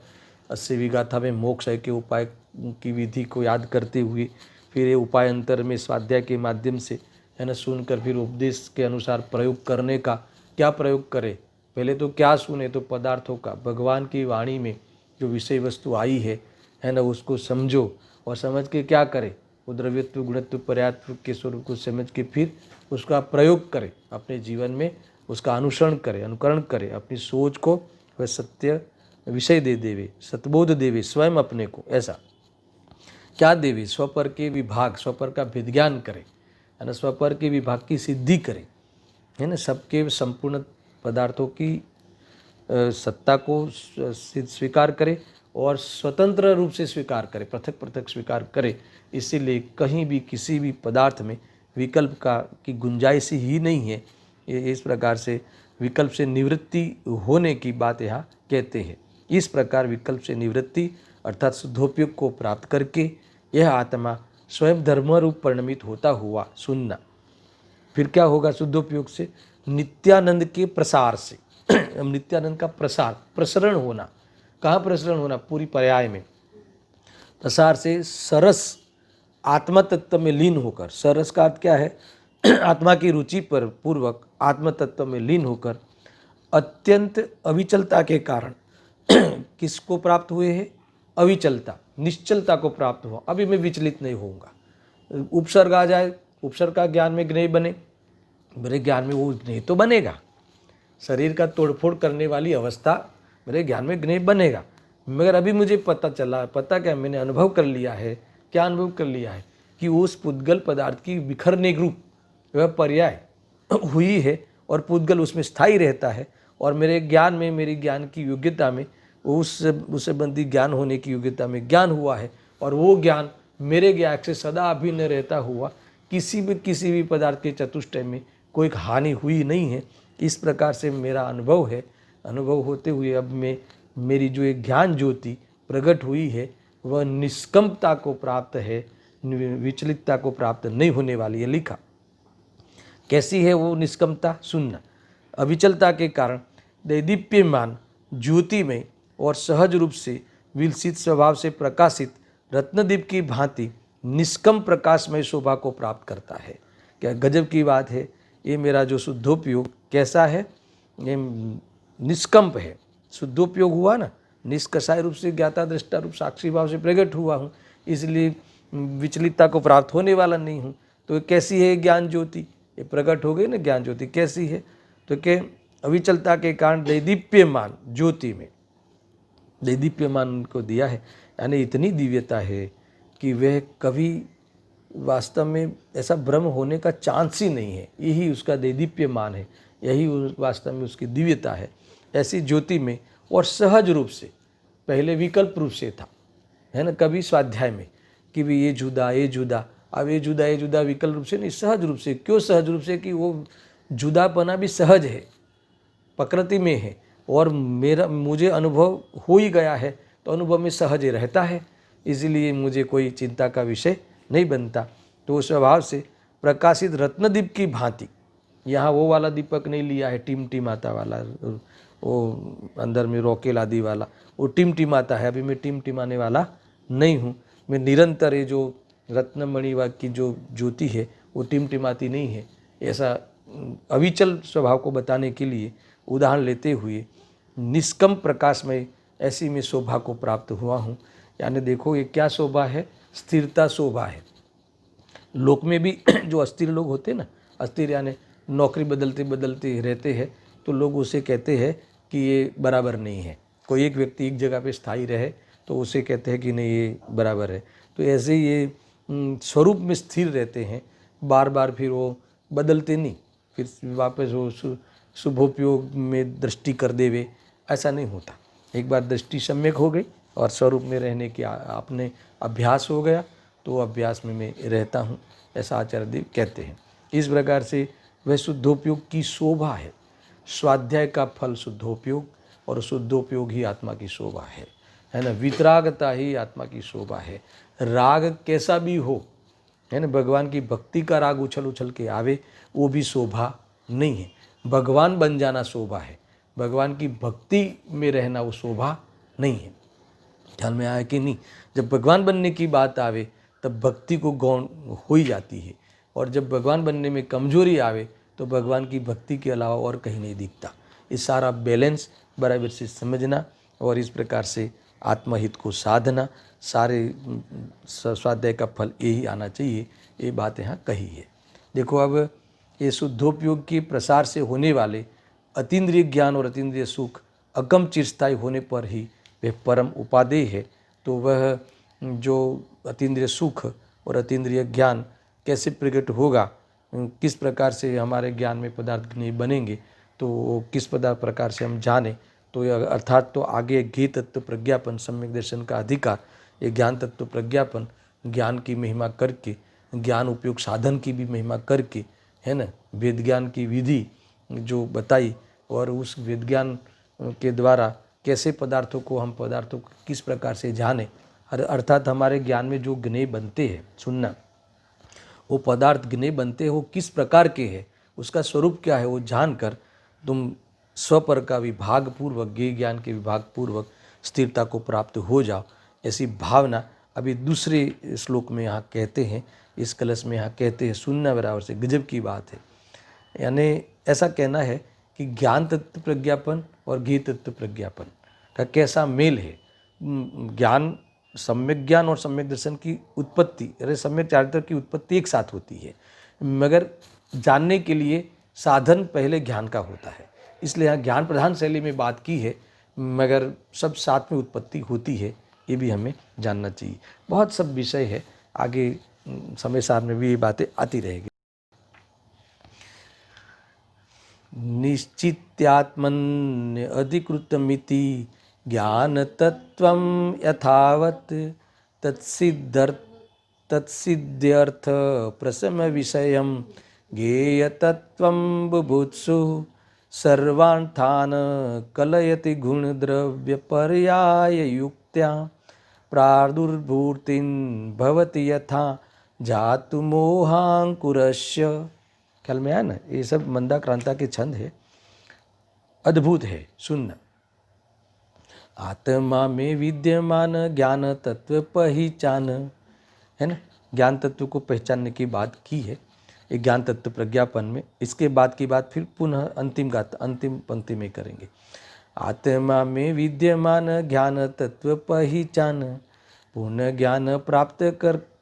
Speaker 1: 80वीं गाथा में मोक्ष के उपाय की विधि को याद करते हुए, फिर ये उपाय अंतर में स्वाध्याय के माध्यम से, है ना, सुनकर फिर उपदेश के अनुसार प्रयोग करने का, क्या प्रयोग करें, पहले तो क्या सुने, तो पदार्थों का, भगवान की वाणी में जो विषय वस्तु आई है ना, उसको समझो और समझ के क्या करें, वो द्रव्यत्व गुणत्व पर्यात्व के स्वरूप को समझ के फिर उसका प्रयोग करें अपने जीवन में, उसका अनुसरण करें, अनुकरण करें, अपनी सोच को वह सत्य विषय दे देवे, सतबोध देवे स्वयं अपने को, ऐसा क्या देवे, स्वपर के विभाग, स्वपर का विज्ञान करे, है ना, स्वपर के विभाग की सिद्धि करे, है ना, सबके संपूर्ण पदार्थों की सत्ता को स्वीकार करे और स्वतंत्र रूप से स्वीकार करे, पृथक पृथक स्वीकार करे। इसीलिए कहीं भी किसी भी पदार्थ में विकल्प की गुंजाइश ही नहीं है। इस प्रकार से विकल्प से निवृत्ति होने की बात यहाँ कहते हैं। इस प्रकार विकल्प से निवृत्ति अर्थात शुद्धोपयोग को प्राप्त करके यह आत्मा स्वयं धर्मरूप परिणमित होता हुआ सुनना। फिर क्या होगा शुद्धोपयोग से, नित्यानंद के प्रसार से नित्यानंद का प्रसरण होना। कहाँ प्रसरण होना, पूरी पर्याय में। प्रसार से सरस आत्मा तत्व में लीन होकर, सरस का अर्थ क्या है, आत्मा की रुचि पर पूर्वक आत्म तत्व में लीन होकर अत्यंत अविचलता के कारण किसको प्राप्त हुए हैं? अविचलता, निश्चलता को प्राप्त हुआ। अभी मैं विचलित नहीं होऊंगा। उपसर्ग आ जाए, उपसर्ग का ज्ञान में ज्ञेय बने, मेरे ज्ञान में वो ज्ञेय तो बनेगा। शरीर का तोड़फोड़ करने वाली अवस्था मेरे ज्ञान में ज्ञेय बनेगा, मगर अभी मुझे पता चला, पता क्या, मैंने अनुभव कर लिया है। क्या अनुभव कर लिया है? कि उस पुद्गल पदार्थ की विखरने रूप वह पर्याय हुई है और पुद्गल उसमें स्थायी रहता है, और मेरे ज्ञान में, मेरी ज्ञान की योग्यता में, उस संबंधी ज्ञान होने की योग्यता में ज्ञान हुआ है, और वो ज्ञान मेरे ज्ञान से सदा अभिन्न रहता हुआ किसी भी पदार्थ के चतुष्टय में कोई हानि हुई नहीं है। इस प्रकार से मेरा अनुभव है। अनुभव होते हुए अब मेरी जो एक ज्ञान ज्योति प्रकट हुई है वह निष्कंपता को प्राप्त है, विचलितता को प्राप्त नहीं होने वाली है। लिखा कैसी है वो निष्कंपता? सुनना। अविचलता के कारण दैदीप्यमान ज्योति में और सहज रूप से विलसित स्वभाव से प्रकाशित रत्नदीप की भांति निष्कम प्रकाशमय शोभा को प्राप्त करता है। क्या गजब की बात है। ये मेरा जो शुद्धोपयोग कैसा है? ये निष्कंप है। शुद्धोपयोग हुआ ना, निष्कषाय रूप से ज्ञाता दृष्टा रूप साक्षी भाव से प्रकट हुआ हूँ, इसलिए विचलितता को प्राप्त होने वाला नहीं हूँ। तो कैसी है ज्ञान ज्योति? ये प्रकट हो गई ना ज्ञान ज्योति, कैसी है? तो के अविचलता के कारण दैदीप्यमान ज्योति में, दैदीप्यमान को दिया है, यानी इतनी दिव्यता है कि वह कभी वास्तव में ऐसा भ्रम होने का चांस ही नहीं है। यही उसका दैदीप्यमान है, यही वास्तव में उसकी दिव्यता है। ऐसी ज्योति में और सहज रूप से, पहले विकल्प रूप से था, है ना, कभी स्वाध्याय में कि भी ये जुदा ये जुदा, अब ये जुदा विकल्प रूप से नहीं, सहज रूप से। क्यों सहज रूप से? कि वो जुदापना भी सहज है, प्रकृति में है, और मुझे अनुभव हो ही गया है, तो अनुभव में सहज रहता है, इसीलिए मुझे कोई चिंता का विषय नहीं बनता। तो उस स्वभाव से प्रकाशित रत्नदीप की भांति, यहाँ वो वाला दीपक नहीं लिया है टिमटिमाता वाला, वो अंदर में रॉकेल आदि वाला, वो टिमटिमाता है। अभी मैं टिमटिमाने वाला नहीं हूँ, मैं निरंतर ये जो रत्नमणि की जो ज्योति है वो टिमटिमाती नहीं है। ऐसा अविचल स्वभाव को बताने के लिए उदाहरण लेते हुए निष्कम प्रकाश में ऐसी मैं शोभा को प्राप्त हुआ हूँ। यानी देखो ये क्या शोभा है? स्थिरता शोभा है। लोक में भी जो अस्थिर लोग होते हैं ना, अस्थिर यानी नौकरी बदलते बदलते रहते हैं, तो लोग उसे कहते हैं कि ये बराबर नहीं है। कोई एक व्यक्ति एक जगह पे स्थायी रहे तो उसे कहते हैं कि नहीं ये बराबर है। तो ऐसे ये स्वरूप में स्थिर रहते हैं, बार बार फिर वो बदलते नहीं, फिर वापस वो शुभोपयोग में दृष्टि कर देवे, ऐसा नहीं होता। एक बार दृष्टि सम्यक हो गई और स्वरूप में रहने की आपने अभ्यास हो गया, तो अभ्यास में मैं रहता हूँ, ऐसा आचार्य देव कहते हैं। इस प्रकार से वह शुद्धोपयोग की शोभा है। स्वाध्याय का फल शुद्धोपयोग, और शुद्धोपयोग ही आत्मा की शोभा है ना। वितरागता ही आत्मा की शोभा है। राग कैसा भी हो, है ना, भगवान की भक्ति का राग उछल उछल के आवे, वो भी शोभा नहीं है। भगवान बन जाना शोभा है, भगवान की भक्ति में रहना वो शोभा नहीं है। ख्याल में आया कि नहीं? जब भगवान बनने की बात आवे तब भक्ति को गौण हो ही जाती है, और जब भगवान बनने में कमजोरी आवे तो भगवान की भक्ति के अलावा और कहीं नहीं दिखता। इस सारा बैलेंस बराबर से समझना, और इस प्रकार से आत्महित को साधना, सारे स्वाध्याय का फल यही आना चाहिए। ये बात यहाँ कही है। देखो अब ये शुद्धोपयोग के प्रसार से होने वाले अतीन्द्रिय ज्ञान और अतीन्द्रिय सुख अगम चिरस्थायी होने पर ही वह परम उपादेय है। तो वह जो अतीन्द्रिय सुख और अतीन्द्रिय ज्ञान कैसे प्रकट होगा, किस प्रकार से हमारे ज्ञान में पदार्थ नहीं बनेंगे, तो किस प्रकार से हम जाने, तो अर्थात तो आगे ज्ञेय तत्व प्रज्ञापन, सम्यक दर्शन का अधिकार, ये ज्ञान तत्व प्रज्ञापन, ज्ञान की महिमा करके, ज्ञान उपयोग साधन की भी महिमा करके, है ना, वेद ज्ञान की विधि जो बताई, और उस वेद ज्ञान के द्वारा कैसे पदार्थों को किस प्रकार से जाने, अर्थात हमारे ज्ञान में जो ज्ञेय बनते हैं, सुनना, वो पदार्थ ज्ञेय बनते हैं वो किस प्रकार के हैं, उसका स्वरूप क्या है, वो जानकर तुम स्वपर का विभाग पूर्वक, ज्ञेय ज्ञान के विभाग पूर्वक स्थिरता को प्राप्त हो जाओ। ऐसी भावना अभी दूसरे श्लोक में यहाँ कहते हैं, इस कलश में यहाँ कहते हैं। सुनना बराबर से गजब की बात है। यानी ऐसा कहना है कि ज्ञान तत्व प्रज्ञापन और ज्ञेय तत्व प्रज्ञापन का कैसा मेल है। ज्ञान, सम्यक ज्ञान और सम्यक दर्शन की उत्पत्ति, अरे सम्यक चारित्र की उत्पत्ति एक साथ होती है, मगर जानने के लिए साधन पहले ज्ञान का होता है। इसलिए यहाँ ज्ञान प्रधान शैली में बात की है, मगर सब साथ में उत्पत्ति होती है, ये भी हमें जानना चाहिए। बहुत सब विषय है, आगे समय सार में भी ये बातें आती रहेगी। निश्चित्यात्मन्य अधिकृतमिति ज्ञान तत्वं यथावत् तत्सिद्ध्यर्थ प्रसम विषयं ज्ञेय तत्वं बुभुत्सु सर्वार्थान् कलयति गुणद्रव्य पर्याय युक्त्या प्रादुर्भूतिं भवति यथा जातु मोहांकुरस्य। ख्याल में आया ना, ये सब मंदाक्रांता के छंद है, अद्भुत है, सुनना। आत्मा में विद्यमान ज्ञान तत्व पहचान, है ना, ज्ञान तत्व को पहचानने की बात की है एक ज्ञान तत्व प्रज्ञापन में। इसके बाद की बात फिर पुनः अंतिम पंक्ति में करेंगे। आत्मा में विद्यमान ज्ञान तत्व पहचान, पूर्ण ज्ञान प्राप्त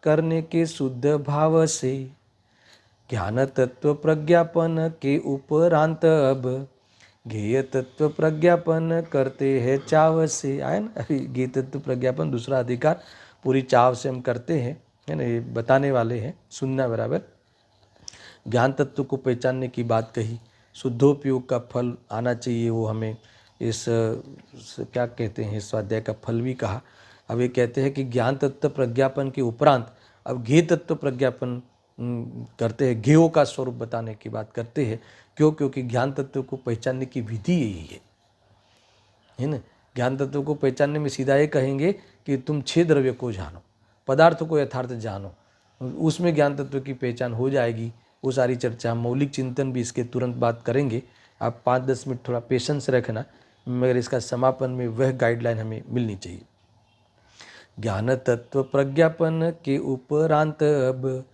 Speaker 1: करने के शुद्ध भाव से ज्ञान तत्व प्रज्ञापन के उपरांत अब ज्ञेय तत्व प्रज्ञापन करते हैं चाव से। आए ना, अभी ज्ञेय तत्व प्रज्ञापन दूसरा अधिकार पूरी चाव से हम करते हैं, है ना, ये बताने वाले हैं, सुनना बराबर। ज्ञान तत्व को पहचानने की बात कही, शुद्धोपयोग का फल आना चाहिए, वो हमें इस क्या कहते हैं, स्वाध्याय का फल भी कहा। अब ये कहते हैं कि ज्ञान तत्व प्रज्ञापन के उपरांत अब ज्ञेय तत्व प्रज्ञापन करते हैं, ज्ञेयों का स्वरूप बताने की बात करते हैं। क्यों? क्योंकि ज्ञान तत्व को पहचानने की विधि यही है ना। ज्ञान तत्व को पहचानने में सीधा ये कहेंगे कि तुम 6 द्रव्य को जानो, पदार्थ को यथार्थ जानो, उसमें ज्ञान तत्व की पहचान हो जाएगी। वो सारी चर्चा, मौलिक चिंतन भी इसके तुरंत बात करेंगे। आप 5-10 मिनट थोड़ा पेशेंस रखना, मगर इसका समापन में वह गाइडलाइन हमें मिलनी चाहिए। ज्ञान तत्व प्रज्ञापन के उपरांत अब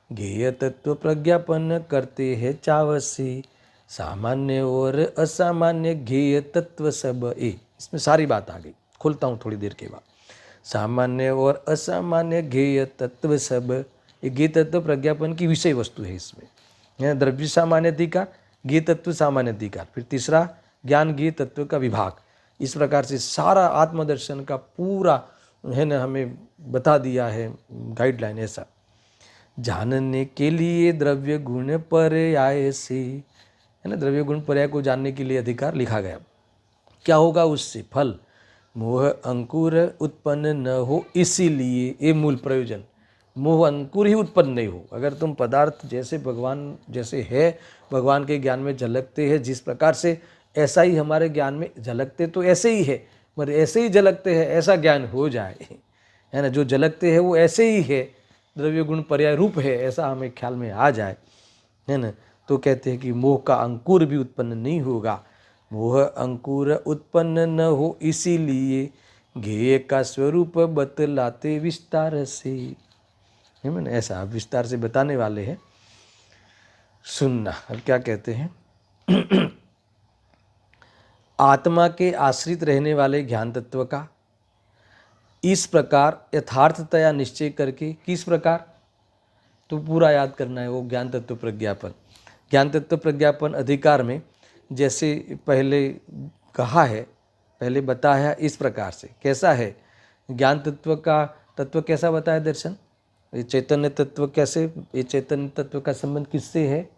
Speaker 1: ज्ञेय तत्व प्रज्ञापन करते हैं चाव से सामान्य और असामान्य ज्ञेय तत्व सब। इसमें सारी बात आ गई, खोलता हूँ थोड़ी देर के बाद। सामान्य और असामान्य ज्ञेय तत्व सब, ये ज्ञेय तत्व प्रज्ञापन की विषय वस्तु है। इसमें द्रव्य सामान्य अधिकार, ज्ञेय तत्व सामान्य अधिकार, फिर तीसरा ज्ञान ज्ञेय तत्व का विभाग। इस प्रकार से सारा आत्मदर्शन का पूरा, है ना, हमें बता दिया है गाइडलाइन। ऐसा जानने के लिए द्रव्य गुण पर्याय से, है ना, द्रव्य गुण पर्याय को जानने के लिए अधिकार लिखा गया। क्या होगा उससे? फल मोह अंकुर उत्पन्न न हो, इसीलिए ये मूल प्रयोजन, मोह अंकुर ही उत्पन्न नहीं हो। अगर तुम पदार्थ जैसे भगवान जैसे है, भगवान के ज्ञान में झलकते हैं जिस प्रकार से, ऐसा ही हमारे ज्ञान में झलकते तो ऐसे ही है, मगर ऐसे ही झलकते हैं ऐसा ज्ञान हो जाए, है ना, जो झलकते हैं वो ऐसे ही है, द्रव्य गुण पर्याय रूप है, ऐसा हमें ख्याल में आ जाए, है ना, तो कहते हैं कि मोह का अंकुर भी उत्पन्न नहीं होगा। मोह अंकुर उत्पन्न न हो, इसीलिए ज्ञेय का स्वरूप बतलाते विस्तार से, है ना, ऐसा विस्तार से बताने वाले हैं, सुनना। अब क्या कहते हैं? आत्मा के आश्रित रहने वाले ज्ञान तत्व का इस प्रकार यथार्थतया निश्चय करके, किस प्रकार, तो पूरा याद करना है वो ज्ञान तत्व प्रज्ञापन। ज्ञान तत्व प्रज्ञापन अधिकार में जैसे पहले कहा है, पहले बताया इस प्रकार से। कैसा है ज्ञान तत्व का? तत्व कैसा बताया दर्शन? ये चैतन्य तत्व कैसे, ये चैतन्य तत्व का संबंध किससे है?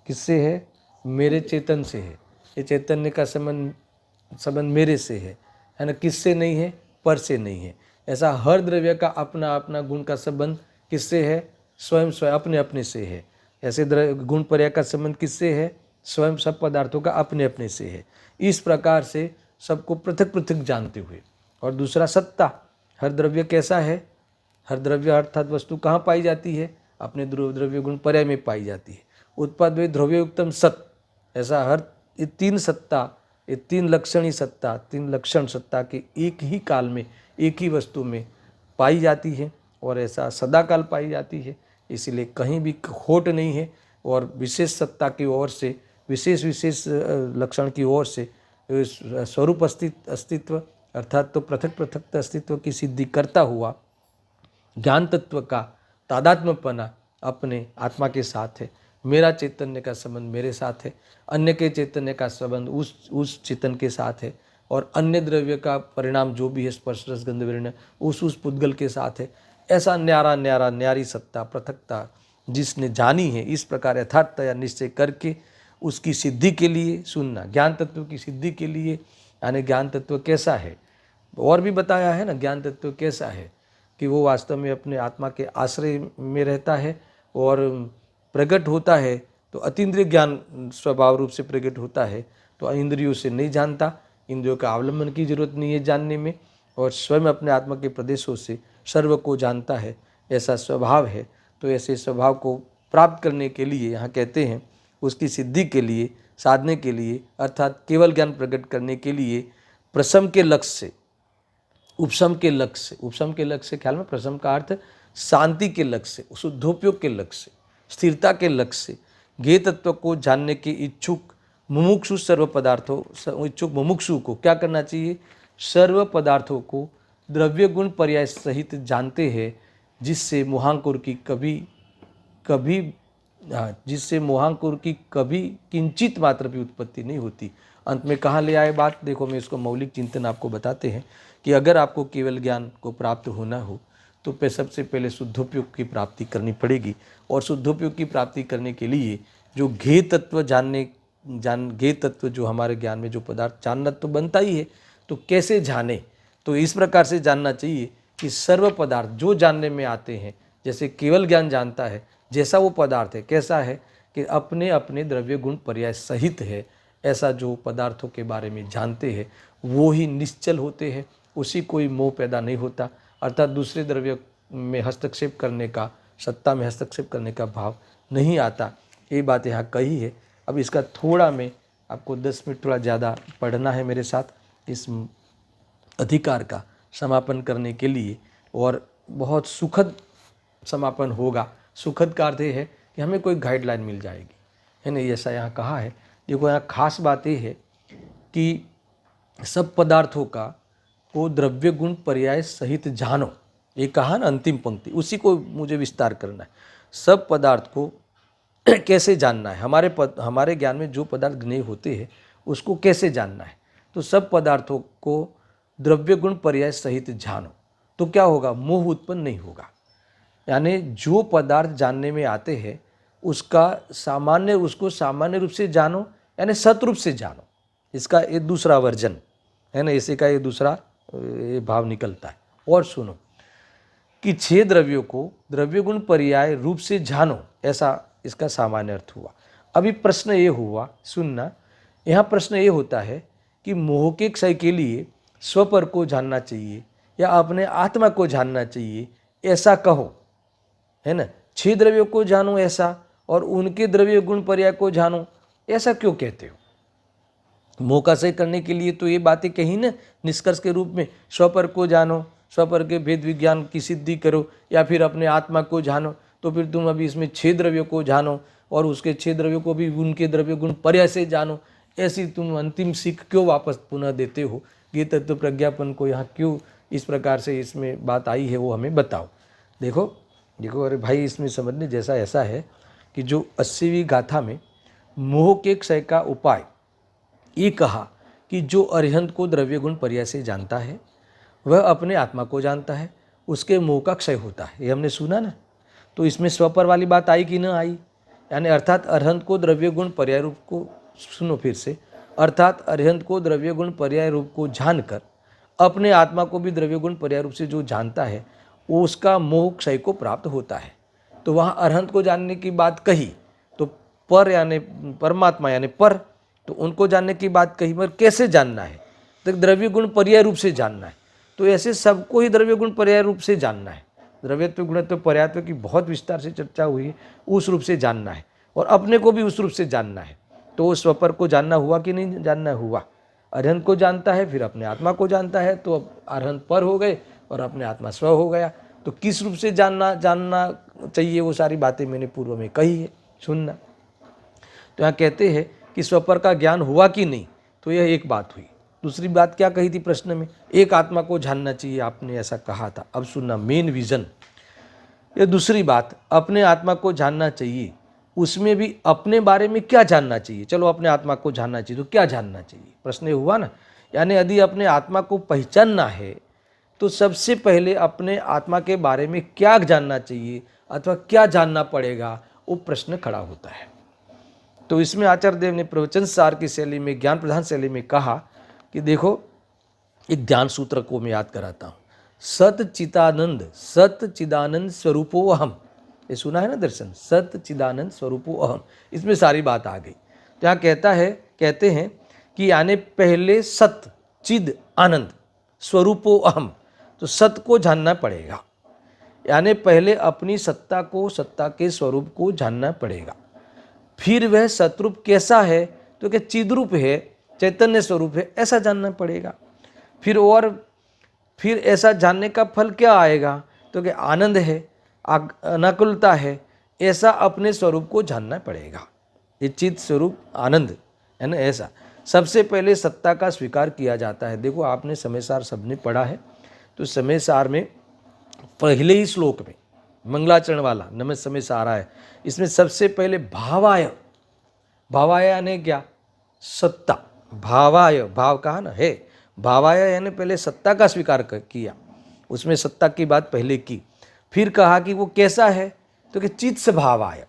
Speaker 1: किससे है? मेरे चेतन से है। ये चैतन्य का संबंध मेरे से है ना, किससे नहीं है? पर से नहीं है। ऐसा हर द्रव्य का अपना अपना गुण का संबंध किससे है? स्वयं अपने अपने से है। ऐसे गुण पर्याय का संबंध किससे है? स्वयं सब पदार्थों का अपने अपने से है। इस प्रकार से सबको पृथक पृथक जानते हुए। और दूसरा सत्ता, हर द्रव्य कैसा है? हर द्रव्य अर्थात वस्तु कहाँ पाई जाती है? अपने द्रव्य गुण पर्याय में पाई जाती है। उत्पाद वे द्रव्योक्तम सत, ऐसा हर ये 3 सत्ता, ये 3 लक्षणी सत्ता, 3 लक्षण सत्ता के एक ही काल में एक ही वस्तु में पाई जाती है, और ऐसा सदाकाल पाई जाती है। इसीलिए कहीं भी खोट नहीं है, और विशेष सत्ता की ओर से विशेष विशेष लक्षण की ओर से स्वरूप अस्तित्व अर्थात तो पृथक पृथक अस्तित्व की सिद्धि करता हुआ ज्ञान तत्व का तादात्म्यपना अपने आत्मा के साथ है। मेरा चैतन्य का संबंध मेरे साथ है, अन्य के चैतन्य का संबंध उस चेतन के साथ है, और अन्य द्रव्य का परिणाम जो भी है स्पर्श रस गंध विरण्य उस पुद्गल के साथ है। ऐसा न्यारा न्यारा न्यारी सत्ता पृथकता जिसने जानी है, इस प्रकार यथार्थता या निश्चय करके उसकी सिद्धि के लिए सुनना, ज्ञान तत्व की सिद्धि के लिए, यानी ज्ञान तत्व कैसा है और भी बताया है ना, ज्ञान तत्व कैसा है कि वो वास्तव में अपने आत्मा के आश्रय में रहता है और प्रकट होता है तो अतीन्द्रिय ज्ञान स्वभाव रूप से प्रकट होता है, तो इंद्रियों से नहीं जानता, इंद्रियों का अवलंबन की जरूरत नहीं है जानने में, और स्वयं अपने आत्मा के प्रदेशों से सर्व को जानता है, ऐसा स्वभाव है। तो ऐसे स्वभाव को प्राप्त करने के लिए यहाँ कहते हैं उसकी सिद्धि के लिए, साधने के लिए, अर्थात केवल ज्ञान प्रकट करने के लिए प्रशम के लक्ष्य से उपशम के लक्ष्य से, उपशम के लक्ष्य से ख्याल में प्रशम का अर्थ शांति के लक्ष्य से, शुद्धोपयोग के लक्ष्य से, स्थिरता के लक्ष्य से ज्ञेय तत्व को जानने के इच्छुक मुमुक्षु सर्व पदार्थों इच्छुक मुमुक्षु को क्या करना चाहिए? सर्व पदार्थों को द्रव्य गुण पर्याय सहित जानते हैं, जिससे मोहांकुर की कभी किंचित मात्र भी उत्पत्ति नहीं होती। अंत में कहाँ ले आए बात? देखो, मैं इसको मौलिक चिंतन आपको बताते हैं कि अगर आपको केवल ज्ञान को प्राप्त होना हो तो सबसे पहले शुद्धोपयोग की प्राप्ति करनी पड़ेगी, और शुद्धोपयोग की प्राप्ति करने के लिए जो ज्ञेय तत्व ज्ञेय तत्व जो हमारे ज्ञान में जो पदार्थ जानना तो बनता ही है, तो कैसे जाने? तो इस प्रकार से जानना चाहिए कि सर्व पदार्थ जो जानने में आते हैं, जैसे केवल ज्ञान जानता है, जैसा वो पदार्थ है कैसा है कि अपने अपने द्रव्य गुण पर्याय सहित है, ऐसा जो पदार्थों के बारे में जानते हैं वो ही निश्चल होते हैं, उसी कोई मोह पैदा नहीं होता, अर्थात दूसरे द्रव्य में हस्तक्षेप करने का, सत्ता में हस्तक्षेप करने का भाव नहीं आता। ये बात यहाँ कही है। अब इसका थोड़ा मैं आपको 10 मिनट थोड़ा ज़्यादा पढ़ना है मेरे साथ इस अधिकार का समापन करने के लिए, और बहुत सुखद समापन होगा। सुखद का अर्थ है कि हमें कोई गाइडलाइन मिल जाएगी, है ना, ऐसा यहाँ कहा है। देखो, यहाँ खास बात ये है कि सब पदार्थों को द्रव्य गुण पर्याय सहित जानो, ये कहा ना अंतिम पंक्ति, उसी को मुझे विस्तार करना है। सब पदार्थ को कैसे जानना है? हमारे ज्ञान में जो पदार्थ ज्ञेय होते हैं उसको कैसे जानना है? तो सब पदार्थों को द्रव्य गुण पर्याय सहित जानो, तो क्या होगा? मोह उत्पन्न नहीं होगा। यानी जो पदार्थ जानने में आते हैं उसको सामान्य रूप से जानो, यानी सत रूप से जानो। इसका ये दूसरा वर्जन है ना, इसी का ये दूसरा ये भाव निकलता है। और सुनो कि 6 द्रव्यों को द्रव्य गुण पर्याय रूप से जानो, ऐसा इसका सामान्य अर्थ हुआ। अभी प्रश्न ये हुआ, सुनना, यहाँ प्रश्न ये होता है कि मोह के क्षय के लिए स्वपर को जानना चाहिए या अपने आत्मा को जानना चाहिए, ऐसा कहो, है ना। 6 द्रव्यों को जानो ऐसा, और उनके द्रव्य गुण पर्याय को जानो, ऐसा क्यों कहते हो? मोह का क्षय करने के लिए तो ये बातें कही ना निष्कर्ष के रूप में, स्वपर को जानो, स्वपर के भेद विज्ञान की सिद्धि करो, या फिर अपने आत्मा को जानो। तो फिर तुम अभी इसमें 6 द्रव्यों को जानो और उसके 6 द्रव्यों को भी उनके द्रव्य गुण पर्याय से जानो, ऐसी तुम अंतिम सीख क्यों वापस पुनः देते हो? ये तत्व प्रज्ञापन को यहाँ क्यों इस प्रकार से इसमें बात आई है, वो हमें बताओ। देखो, अरे भाई, इसमें समझने जैसा ऐसा है कि जो 80वीं गाथा में मोह के क्षय का उपाय ये कहा कि जो अरिहंत को द्रव्य गुण पर्याय से जानता है वह अपने आत्मा को जानता है, उसके मोह का क्षय होता है, ये हमने सुना ना। तो इसमें स्वपर वाली बात आई कि न आई? यानी अर्थात अरिहंत को द्रव्य गुण पर्याय रूप को, सुनो फिर से, अर्थात अरिहंत को द्रव्य गुण पर्याय रूप को जानकर अपने आत्मा को भी द्रव्य गुण पर्याय रूप से जो जानता है वो उसका मोह क्षय को प्राप्त होता है। तो वहाँ अरिहंत को जानने की बात कही, तो पर यानी परमात्मा यानी पर, तो उनको जानने की बात कही, पर कैसे जानना है? तो द्रव्य गुण पर्याय रूप से जानना है। तो ऐसे सबको ही द्रव्य गुण पर्याय रूप से जानना है। द्रव्यत्व गुणत्व पर्यायत्व की बहुत विस्तार से चर्चा हुई है, उस रूप से जानना है, और अपने को भी उस रूप से जानना है। तो स्वपर को जानना हुआ कि नहीं जानना हुआ? अरिहंत को जानता है, फिर अपने आत्मा को जानता है, तो अब अरिहंत पर हो गए और अपने आत्मा स्व हो गया। तो किस रूप से जानना चाहिए, वो सारी बातें मैंने पूर्व में कही है, सुनना। तो यहाँ कहते हैं कि स्वपर का ज्ञान हुआ कि नहीं, तो यह एक बात हुई। दूसरी बात क्या कही थी प्रश्न में, एक आत्मा को जानना चाहिए, आपने ऐसा कहा था। अब सुनना, मेन विजन। ये दूसरी बात, अपने आत्मा को जानना चाहिए, उसमें भी अपने बारे में क्या जानना चाहिए। चलो अपने आत्मा को जानना चाहिए तो क्या जानना चाहिए, प्रश्न ये हुआ ना। यानी यदि अपने आत्मा को पहचानना है तो सबसे पहले अपने आत्मा के बारे में क्या जानना चाहिए अथवा क्या जानना पड़ेगा, वो प्रश्न खड़ा होता है। तो इसमें आचार्य देव ने प्रवचन सार की शैली में, ज्ञान प्रधान शैली में कहा कि देखो, एक ध्यान सूत्र को मैं याद कराता हूँ। सत चिदानंद स्वरूपो अहम, ये सुना है ना दर्शन, सत चिदानंद स्वरूपो अहम, इसमें सारी बात आ गई। तो यहाँ कहते हैं कि यानी पहले सत चिद आनंद स्वरूपो अहम, तो सत को जानना पड़ेगा, यानी पहले अपनी सत्ता को, सत्ता के स्वरूप को जानना पड़ेगा। फिर वह सतरूप कैसा है, तो क्या चिद्रूप है, चैतन्य स्वरूप है, ऐसा जानना पड़ेगा। फिर ऐसा जानने का फल क्या आएगा, तो क्या आनंद है, अनाकुलता है, ऐसा अपने स्वरूप को जानना पड़ेगा। ये चित स्वरूप आनंद है ना, ऐसा सबसे पहले सत्ता का स्वीकार किया जाता है। देखो आपने समय सार सबने पढ़ा है, तो समय सार में पहले ही श्लोक में मंगलाचरण वाला नमः समय सार है, इसमें सबसे पहले भावाय, भावाय यानी क्या, सत्ता, भावाय, भाव कहा ना है, भावाय यानी पहले सत्ता का स्वीकार किया, उसमें सत्ता की बात पहले की। फिर कहा कि वो कैसा है, तो कि चित्त स्वभावाय,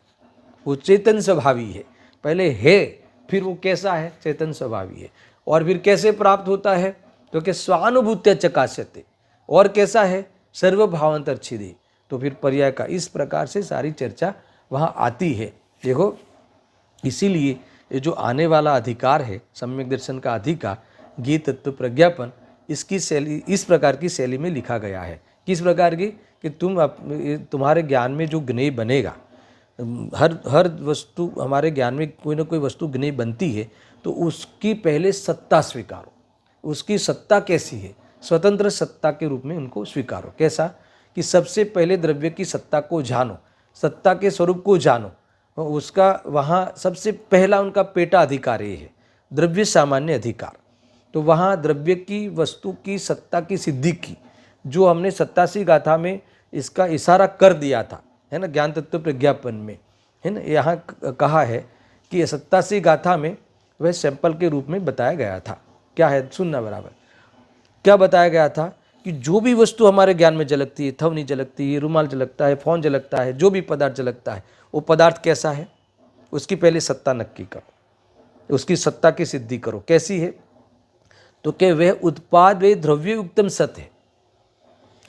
Speaker 1: वो चेतन स्वभावी है, पहले है फिर वो कैसा है, चेतन स्वभावी है। और फिर कैसे प्राप्त होता है, तो कि स्वानुभूत्य चकास्यते, और कैसा है, सर्वभावांतरच्छिदे, तो फिर पर्याय का, इस प्रकार से सारी चर्चा वहाँ आती है। देखो इसीलिए ये जो आने वाला अधिकार है, सम्यक दर्शन का अधिकार, गीत तत्व प्रज्ञापन, इसकी शैली, इस प्रकार की शैली में लिखा गया है। किस प्रकार की, कि तुम्हारे ज्ञान में जो ज्ञेय बनेगा, हर वस्तु हमारे ज्ञान में कोई ना कोई वस्तु ज्ञेय बनती है, तो उसकी पहले सत्ता स्वीकारो, उसकी सत्ता कैसी है, स्वतंत्र सत्ता के रूप में उनको स्वीकारो। कैसा, कि सबसे पहले द्रव्य की सत्ता को जानो, सत्ता के स्वरूप को जानो, उसका वहाँ सबसे पहला उनका पेटा अधिकार ये है, द्रव्य सामान्य अधिकार। तो वहाँ द्रव्य की, वस्तु की सत्ता की सिद्धि की, जो हमने 87 गाथा में इसका इशारा कर दिया था, है ना, ज्ञान तत्व प्रज्ञापन में, है ना, यहाँ कहा है कि 87 गाथा में वह सैंपल के रूप में बताया गया था। क्या है, सुनना बराबर, क्या बताया गया था, कि जो भी वस्तु हमारे ज्ञान में झलकती है, थवनी झलकती है, रुमाल झलकता है, फोन झलकता है, जो भी पदार्थ झलकता है, वो पदार्थ कैसा है, उसकी पहले सत्ता नक्की करो, उसकी सत्ता की सिद्धि करो। कैसी है, तो कि वह उत्पाद वे द्रव्य युक्तम सत है,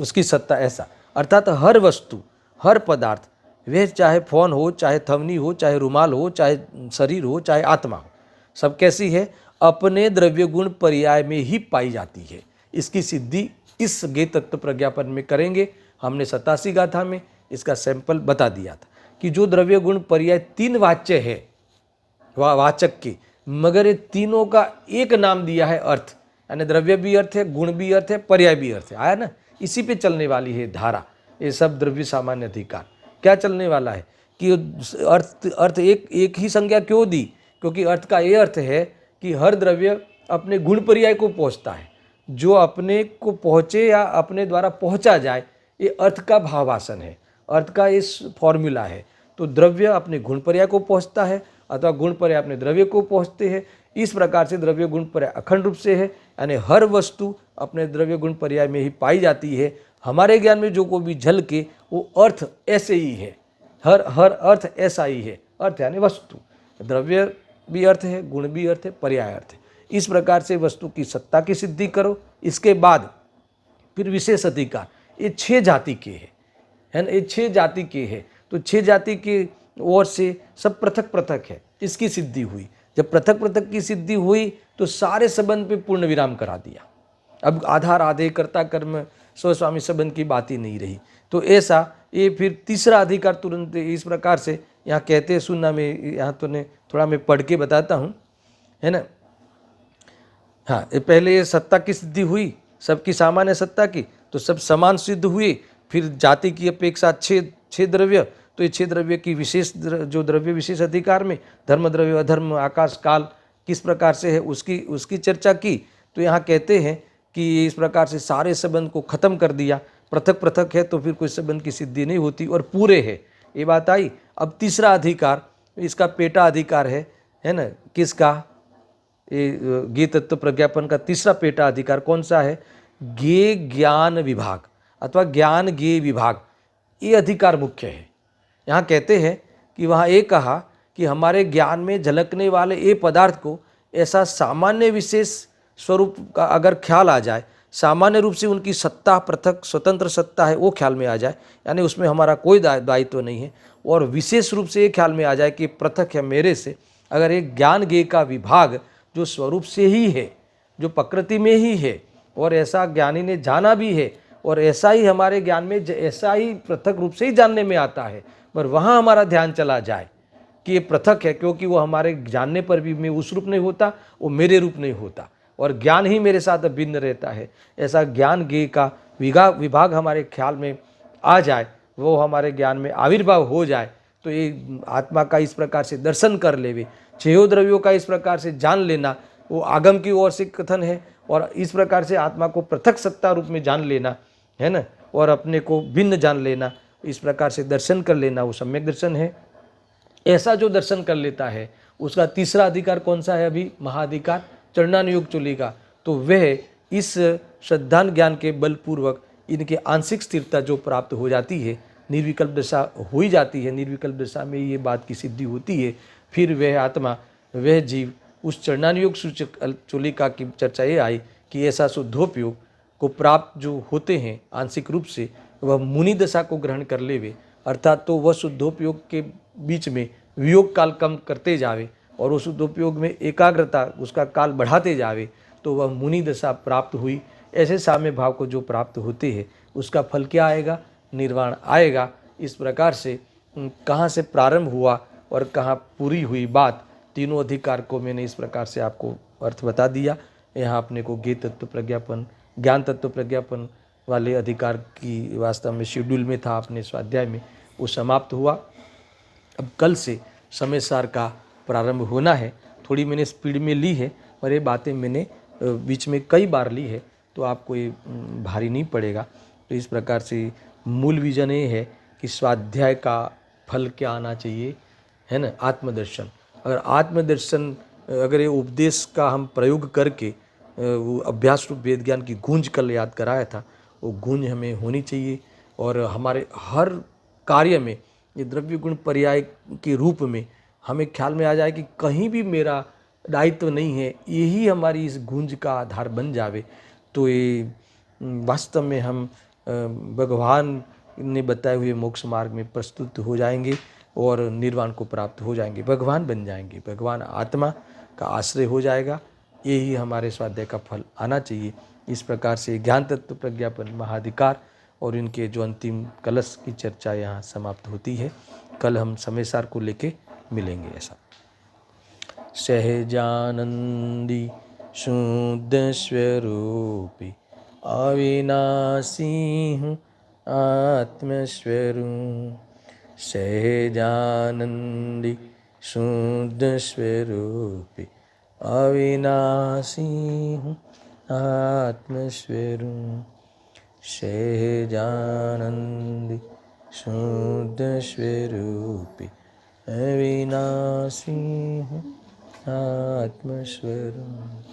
Speaker 1: उसकी सत्ता ऐसा, अर्थात हर वस्तु, हर पदार्थ, वह चाहे फोन हो, चाहे थवनी हो, चाहे रुमाल हो, चाहे शरीर हो, चाहे आत्मा हो, सब कैसी है, अपने द्रव्य गुण पर्याय में ही पाई जाती है। इसकी सिद्धि इस गीत तत्व प्रज्ञापन में करेंगे। हमने 87 गाथा में इसका सैंपल बता दिया था कि जो द्रव्य गुण पर्याय 3 वाच्य है वाचक के, मगर ये तीनों का एक नाम दिया है अर्थ, यानी द्रव्य भी अर्थ है, गुण भी अर्थ है, पर्याय भी अर्थ है। आया ना, इसी पे चलने वाली है धारा। ये सब द्रव्य सामान्य अधिकार क्या चलने वाला है, कि अर्थ एक ही संज्ञा क्यों दी, क्योंकि अर्थ का ये अर्थ है कि हर द्रव्य अपने गुण पर्याय को पहुँचता है, जो अपने को पहुँचे या अपने द्वारा पहुँचा जाए, ये अर्थ का भावासन है, अर्थ का इस फॉर्मूला है। तो द्रव्य अपने गुण पर्याय को पहुँचता है अथवा गुण पर्याय अपने द्रव्य को पहुँचते हैं। इस प्रकार से द्रव्य गुण पर्याय अखंड रूप से है, यानी हर वस्तु अपने द्रव्य गुण पर्याय में ही पाई जाती है। हमारे ज्ञान में जो को भी झलके वो अर्थ ऐसे ही है, हर अर्थ ऐसा ही है। अर्थ यानी वस्तु, द्रव्य भी अर्थ है, गुण भी अर्थ है, पर्याय अर्थ है। इस प्रकार से वस्तु की सत्ता की सिद्धि करो। इसके बाद फिर विशेष अधिकार, ये 6 जाति के है ना, ये 6 जाति के है। तो 6 जाति के ओर से सब पृथक पृथक है, इसकी सिद्धि हुई। जब पृथक पृथक की सिद्धि हुई तो सारे संबंध पे पूर्ण विराम करा दिया। अब आधार आधे कर्ता कर्म स्वस्वामी संबंध की बात ही नहीं रही। तो ऐसा ये फिर तीसरा अधिकार तुरंत इस प्रकार से यहाँ कहते हैं, सुनना में यहाँ तो ने थोड़ा मैं पढ़ के बताता हूँ, है ना। हाँ, ये पहले ये सत्ता की सिद्धि हुई, सबकी सामान्य सत्ता की, तो सब समान सिद्ध हुए। फिर जाति की अपेक्षा 6 द्रव्य, तो ये 6 द्रव्य की विशेष जो द्रव्य विशेष अधिकार में धर्म, द्रव्य, अधर्म, आकाश, काल किस प्रकार से है उसकी चर्चा की। तो यहाँ कहते हैं कि इस प्रकार से सारे संबंध को खत्म कर दिया। पृथक पृथक है तो फिर कोई संबंध की सिद्धि नहीं होती और पूरे है, ये बात आई। अब तीसरा अधिकार, इसका पेटा अधिकार है ना, किसका? ये ज्ञेय तत्व प्रज्ञापन का तीसरा पेटा अधिकार कौन सा है? ज्ञेय ज्ञान विभाग अथवा ज्ञान ज्ञेय विभाग, ये अधिकार मुख्य है। यहाँ कहते हैं कि वहाँ ये कहा कि हमारे ज्ञान में झलकने वाले ये पदार्थ को ऐसा सामान्य विशेष स्वरूप का अगर ख्याल आ जाए, सामान्य रूप से उनकी सत्ता पृथक स्वतंत्र सत्ता है वो ख्याल में आ जाए, यानी उसमें हमारा कोई दायित्व नहीं है, और विशेष रूप से ये ख्याल में आ जाए कि पृथक है मेरे से, अगर एक ज्ञान ज्ञेय का विभाग जो स्वरूप से ही है, जो प्रकृति में ही है, और ऐसा ज्ञानी ने जाना भी है, और ऐसा ही हमारे ज्ञान में ऐसा ही पृथक रूप से ही जानने में आता है, पर वहाँ हमारा ध्यान चला जाए कि ये पृथक है, क्योंकि वो हमारे जानने पर भी मैं उस रूप नहीं होता, वो मेरे रूप नहीं होता, और ज्ञान ही मेरे साथ भिन्न रहता है। ऐसा ज्ञान ज्ञेय का विभाग हमारे ख्याल में आ जाए, वो हमारे ज्ञान में आविर्भाव हो जाए, तो ये आत्मा का इस प्रकार से दर्शन कर लेवे, 6 द्रव्यों का इस प्रकार से जान लेना, वो आगम की ओर से कथन है, और इस प्रकार से आत्मा को पृथक सत्ता रूप में जान लेना है ना, और अपने को भिन्न जान लेना, इस प्रकार से दर्शन कर लेना, वो सम्यक दर्शन है। ऐसा जो दर्शन कर लेता है उसका तीसरा अधिकार कौन सा है? अभी महाधिकार चरणानुयोग चुली का। तो वह इस श्रद्धान ज्ञान के बलपूर्वक इनके आंशिक स्थिरता जो प्राप्त हो जाती है, निर्विकल्प दशा हो ही जाती है, निर्विकल्प दशा में ये बात की सिद्धि होती है, फिर वह आत्मा, वह जीव उस चरणानुयोग सूचक चुलिका की चर्चा ये आई कि ऐसा शुद्धोपयोग को प्राप्त जो होते हैं आंशिक रूप से, वह मुनि दशा को ग्रहण कर लेवे, अर्थात तो वह शुद्धोपयोग के बीच में वियोग काल कम करते जावे और उस शुद्धोपयोग में एकाग्रता उसका काल बढ़ाते जावे, तो वह मुनि दशा प्राप्त हुई। ऐसे साम्य भाव को जो प्राप्त होते हैं उसका फल क्या आएगा? निर्वाण आएगा। इस प्रकार से कहाँ से प्रारंभ हुआ और कहाँ पूरी हुई बात, तीनों अधिकार को मैंने इस प्रकार से आपको अर्थ बता दिया। यहाँ अपने को ज्ञेय तत्व प्रज्ञापन, ज्ञान तत्व प्रज्ञापन वाले अधिकार की वास्तव में शेड्यूल में था अपने स्वाध्याय में, वो समाप्त हुआ। अब कल से समय सार का प्रारंभ होना है। थोड़ी मैंने स्पीड में ली है, पर ये बातें मैंने बीच में कई बार ली है, तो आपको ये भारी नहीं पड़ेगा। तो इस प्रकार से मूल विजन ये है कि स्वाध्याय का फल क्या आना चाहिए, है ना? आत्मदर्शन। अगर आत्मदर्शन, अगर ये उपदेश का हम प्रयोग करके वो अभ्यास रूप वेद ज्ञान की गूंज कल याद कराया था, वो गूंज हमें होनी चाहिए, और हमारे हर कार्य में ये द्रव्य गुण पर्याय के रूप में हमें ख्याल में आ जाए कि कहीं भी मेरा दायित्व नहीं है, यही हमारी इस गूंज का आधार बन जावे, तो ये वास्तव में हम भगवान ने बताए हुए मोक्ष मार्ग में प्रस्तुत हो जाएंगे और निर्वाण को प्राप्त हो जाएंगे, भगवान बन जाएंगे, भगवान आत्मा का आश्रय हो जाएगा। यही हमारे स्वाध्याय का फल आना चाहिए। इस प्रकार से ज्ञान तत्व प्रज्ञापन, महाधिकार और इनके जो अंतिम कलश की चर्चा यहाँ समाप्त होती है। कल हम समय सार को लेके मिलेंगे। ऐसा सहजानंदी शुद्ध स्वरूपी अविनाशी हूँ आत्मस्वरूप, सहजानंदी शुद्ध स्वरूपी अविनाशी हूँ आत्मस्वरूप, सहजानंदी शुद्ध स्वरूपी अविनाशी हूँ आत्मस्वरूप।